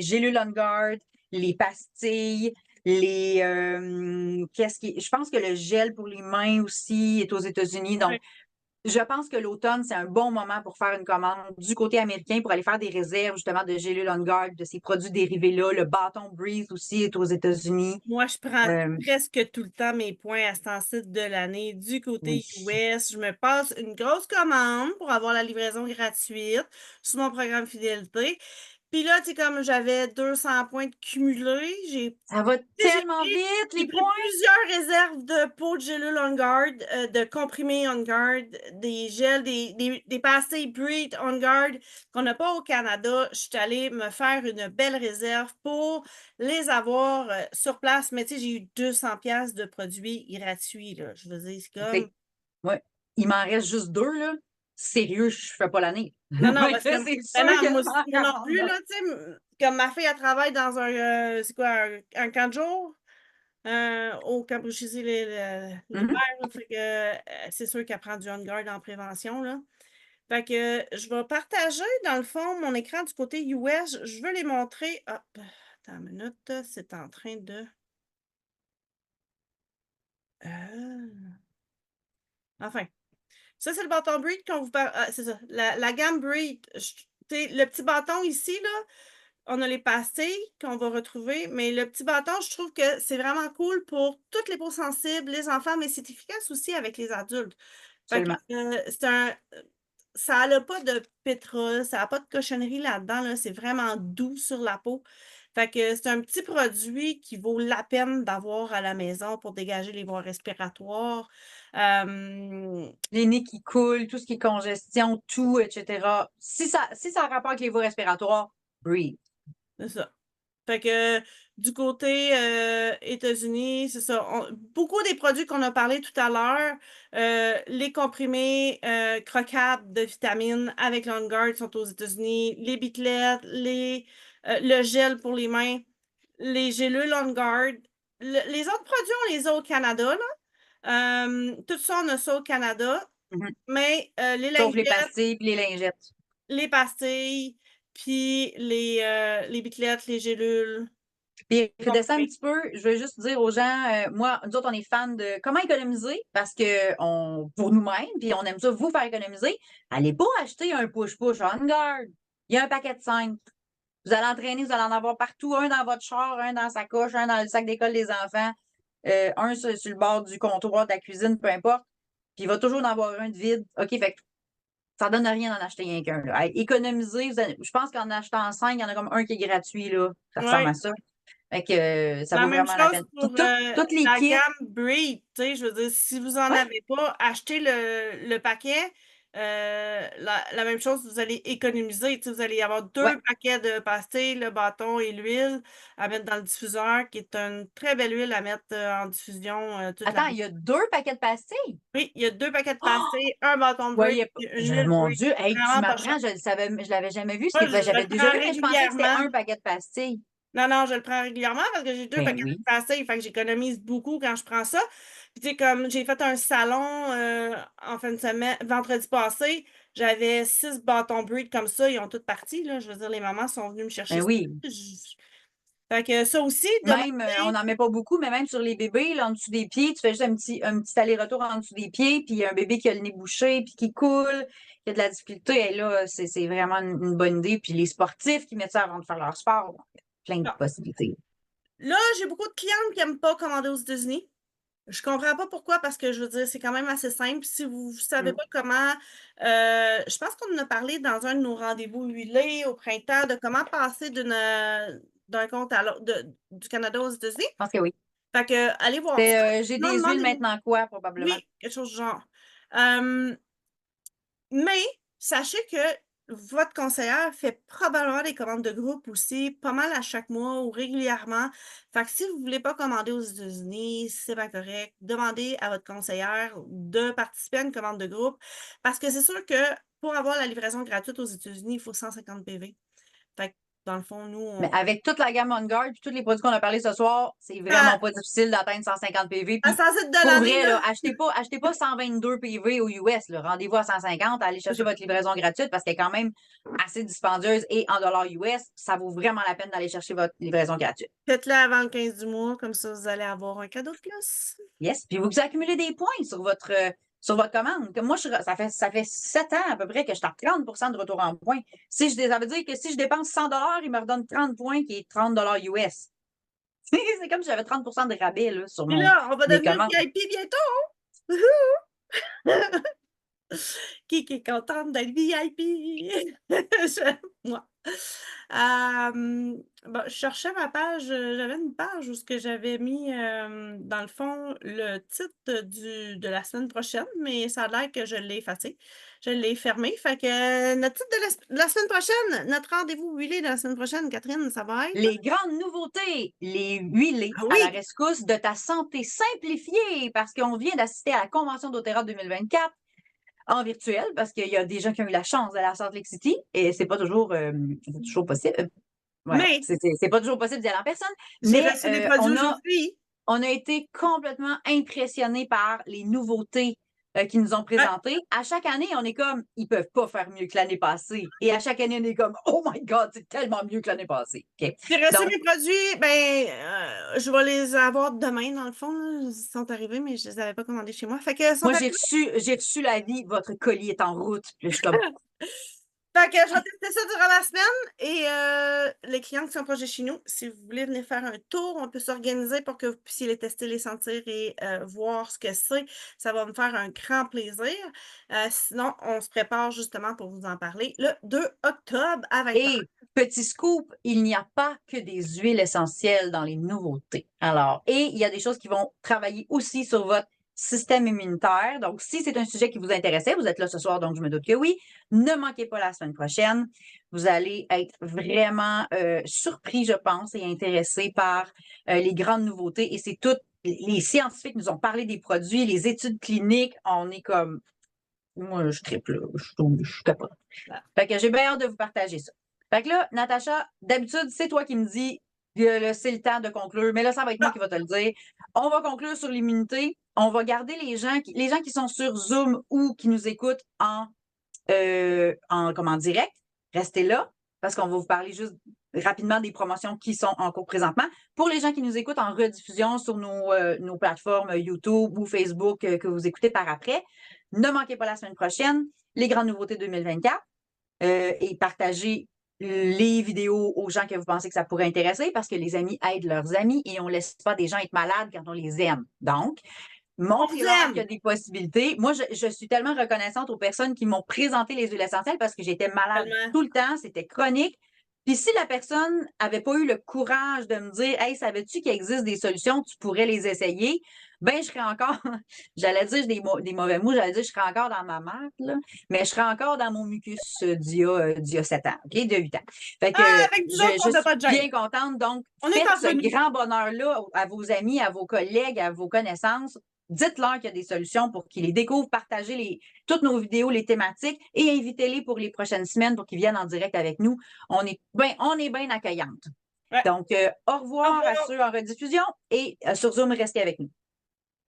gélules On Guard, les pastilles, je pense que le gel pour les mains aussi est aux États-Unis. Donc, Ouais. je pense que l'automne, c'est un bon moment pour faire une commande du côté américain pour aller faire des réserves justement de gélules On Guard, de ces produits dérivés-là. Le bâton Breeze aussi est aux États-Unis. Moi, je prends Euh, presque tout le temps mes points à ce temps-ci de l'année du oui. côté US. Je me passe une grosse commande pour avoir la livraison gratuite sur mon programme fidélité. Puis là, tu sais, comme j'avais 200 points de cumulés, Ça va tu sais, tellement vite, j'ai les pris points! plusieurs réserves de pots de gélules On Guard, de comprimés On Guard, des gels, des pastilles Breed On Guard qu'on n'a pas au Canada. Je suis allée me faire une belle réserve pour les avoir sur place. Mais tu sais, j'ai eu 200 pièces de produits gratuits, là. Je veux dire, c'est comme... Écoutez, moi, il m'en reste juste 2, là. Sérieux, je fais pas l'année. Non, non, Fait parce que... que c'est Ben sûr non, que moi, je m'en moi non plus, commande. là, tu sais, comme ma fille, elle travaille dans c'est quoi, un camp de jour? Au camp chez l'hiver, Mhm. là, fait que, c'est sûr qu'elle prend du On Guard en prévention, là. Fait que je vais partager, dans le fond, mon écran du côté US. Je veux les montrer. Hop, attends une minute, c'est en train de... Enfin, ça, c'est le bâton Breed qu'on vous parle. Ah, c'est ça, la gamme Breed. Le petit bâton ici, là, on a les pastilles qu'on va retrouver, mais le petit bâton, je trouve que c'est vraiment cool pour toutes les peaux sensibles, les enfants, mais c'est efficace aussi avec les adultes. Fait que, Absolument. ça n'a pas de pétrole, ça n'a pas de cochonnerie là-dedans, là, c'est vraiment doux sur la peau. Fait que c'est un petit produit qui vaut la peine d'avoir à la maison pour dégager les voies respiratoires. Les nez qui coulent, tout ce qui est congestion, tout, etc. Si ça a rapport avec les voies respiratoires, breathe. C'est ça. Fait que du côté États-Unis, c'est ça. Beaucoup des produits qu'on a parlé tout à l'heure, les comprimés croquables de vitamines avec l'On-Guard sont aux États-Unis, les biclettes, le gel pour les mains, les gélules On-Guard. Les autres produits, on les a au Canada, là. Tout ça, on a ça au Canada. Mhm. Mais les Sauf les lingettes, pastilles et les lingettes. les pastilles, puis les biclettes, les gélules. Puis redescends un Comprimés. petit peu, je veux juste dire aux gens, moi, nous autres, on est fans de comment économiser parce que pour nous-mêmes, puis on aime ça vous faire économiser. Allez pas acheter un push-push on guard. Il y a un paquet de 5. Vous allez entraîner, vous allez en avoir partout, un dans votre char, un dans sa coche, un dans le sac d'école des enfants, un sur le bord du comptoir de la cuisine, peu importe. Puis il va toujours en avoir un de vide. OK, fait que ça donne rien d'en acheter rien qu'un. Là. Économiser, je pense qu'en achetant 5, il y en a comme un qui est gratuit, là. Ça ressemble Ouais. à ça. Fait que ça La vaut même vraiment la chose peine. pour Toutes les la kits, gamme Breed. Tu sais, je veux dire, si vous en ouais, avez pas, achetez le paquet. La même chose, vous allez économiser. Tu sais, vous allez avoir ouais. 2 paquets de pastilles, le bâton et l'huile à mettre dans le diffuseur, qui est une très belle huile à mettre en diffusion toute Attends, l'année. il y a 2 paquets de pastilles. Oui, il y a 2 paquets de Oh! pastilles, un bâton Breed, Voyez pas. et une huile Mon Breed. Dieu, hey, tu Vraiment pas cher. m'apprends, je le savais, je l'avais jamais vu. Moi, je J'avais le déjà prends vu, mais je pensais que c'était régulièrement. un paquet de pastilles. Non, non, je le prends régulièrement parce que j'ai deux Ben paquets de oui. pastilles, fait que j'économise beaucoup quand je prends ça. Puis tu sais, comme j'ai fait un salon en fin de semaine, vendredi passé, j'avais 6 bâtons Breed comme ça, ils ont toutes parti, là. Je veux dire, les mamans sont venues me chercher Ben ça. oui. Fait que ça aussi, Même, on demandez. n'en met pas beaucoup, mais même sur les bébés, là, en dessous des pieds, tu fais juste un petit aller-retour en dessous des pieds, puis il y a un bébé qui a le nez bouché, puis qui coule, qui a de la difficulté, et là, c'est vraiment une bonne idée. Puis les sportifs qui mettent ça avant de faire leur sport, donc, il y a plein de Bon. possibilités. Là, j'ai beaucoup de clientes qui n'aiment pas commander aux États-Unis. Je comprends pas pourquoi, parce que je veux dire, c'est quand même assez simple. Si vous ne savez Mm. pas comment, je pense qu'on en a parlé dans un de nos rendez-vous huilés au printemps de comment passer d'un compte à l'autre, du Canada aux États-Unis. Je pense que oui. Fait que, allez voir ça. J'ai Non, des huiles demandez-nous. maintenant quoi, probablement. Oui, quelque chose du genre. Euh, mais sachez que votre conseillère fait probablement des commandes de groupe aussi, pas mal à chaque mois ou régulièrement. Fait que si vous ne voulez pas commander aux États-Unis, c'est pas correct. Demandez à votre conseillère de participer à une commande de groupe parce que c'est sûr que pour avoir la livraison gratuite aux États-Unis, il faut 150 PV. Fait que dans le fond, nous, Mais avec toute la gamme On Guard, puis tous les produits qu'on a parlé ce soir, c'est à, vraiment pas difficile d'atteindre 150 PV. à Puis 107 pour l'année, vrai, là. là, achetez pas 122 PV au US. Là. Rendez-vous à 150, allez C'est chercher ça. votre livraison gratuite parce qu'elle est quand même assez dispendieuse et en dollars US, ça vaut vraiment la peine d'aller chercher votre livraison gratuite. Faites-le avant le 15 du mois, comme ça, vous allez avoir un cadeau de plus. Yes. Puis vous accumulez des points sur votre commande. Comme moi, ça fait 7 ans à peu près que je suis à 30 de retour en points. Ça veut dire que si je dépense 100 il me redonne 30 points qui est 30 US. C'est comme si j'avais 30 de rabais là, sur Puis là, on va mes devenir commandes. VIP bientôt. Qui est contente d'être VIP? Moi. Bon, je cherchais ma page, j'avais une page où ce que j'avais mis, dans le fond, le titre de la semaine prochaine, mais ça a l'air que je l'ai effacé. Je l'ai fermé. Fait que notre titre de la semaine prochaine, notre rendez-vous huilé de la semaine prochaine, Catherine, ça va être? Les grandes nouveautés, les huilés Ah à la oui! rescousse de ta santé simplifiée, parce qu'on vient d'assister à la Convention d'Otera 2024 en virtuel, parce qu'il y a des gens qui ont eu la chance d'aller à Salt Lake City, et c'est toujours possible. Ouais, Mais c'est pas toujours possible d'y aller en personne, j'ai mais reçu des produits aujourd'hui. on a été complètement impressionnés par les nouveautés qu'ils nous ont Ouais. présentées. À chaque année, on est comme, ils peuvent pas faire mieux que l'année passée. Et à chaque année, on est comme, oh my God, c'est tellement mieux que l'année passée. OK? J'ai reçu Donc, mes produits, ben, je vais les avoir demain, dans le fond, là. Ils sont arrivés, mais je les avais pas commandés chez moi. Fait que, ils sont moi, arrivés. j'ai reçu l'avis, votre colis est en route. Puis là, je suis comme, Fait que je vais tester ça durant la semaine et les clients qui sont proches de chez nous, si vous voulez venir faire un tour, on peut s'organiser pour que vous puissiez les tester, les sentir et voir ce que c'est. Ça va me faire un grand plaisir. Sinon, on se prépare justement pour vous en parler le 2 octobre à 20h. et petit scoop, il n'y a pas que des huiles essentielles dans les nouveautés. Alors, et il y a des choses qui vont travailler aussi sur votre système immunitaire. Donc, si c'est un sujet qui vous intéressait, vous êtes là ce soir, donc je me doute que oui. Ne manquez pas la semaine prochaine. Vous allez être vraiment surpris, je pense, et intéressés par les grandes nouveautés. Et c'est tout. Les scientifiques nous ont parlé des produits, les études cliniques. On est comme, moi, je triple, je capote. Fait que j'ai bien hâte de vous partager ça. Fait que là, Natacha, d'habitude, c'est toi qui me dis que c'est le temps de conclure, mais là, ça va être moi qui va te le dire. On va conclure sur l'immunité. On va garder les gens qui sont sur Zoom ou qui nous écoutent en direct. Restez là parce qu'on va vous parler juste rapidement des promotions qui sont en cours présentement. Pour les gens qui nous écoutent en rediffusion sur nos plateformes YouTube ou Facebook que vous écoutez par après, ne manquez pas la semaine prochaine les grandes nouveautés 2024 et partagez les vidéos aux gens que vous pensez que ça pourrait intéresser parce que les amis aident leurs amis et on ne laisse pas des gens être malades quand on les aime. Donc, On vous montrez-leur qu'il y a aime! des possibilités. Moi, je suis tellement reconnaissante aux personnes qui m'ont présenté les huiles essentielles parce que j'étais malade Tellement. tout le temps, c'était chronique. Puis si la personne avait pas eu le courage de me dire, hey, savais-tu qu'il existe des solutions, tu pourrais les essayer, ben je serais encore, j'allais dire des mauvais mots, j'allais dire je serais encore dans ma marque, là, mais je serais encore dans mon mucus d'il y a 7 ans, OK, de 8 ans. Fait que Ah, avec nous autres, je on n'a suis pas de gêne. bien contente. Donc, On est faites entre ce nous. grand bonheur-là à vos amis, à vos collègues, à vos connaissances. Dites-leur qu'il y a des solutions pour qu'ils les découvrent, partagez toutes nos vidéos, les thématiques et invitez-les pour les prochaines semaines pour qu'ils viennent en direct avec nous. On est bien accueillantes. Ouais. Donc, au Au revoir à revoir. ceux en rediffusion et sur Zoom, restez avec nous.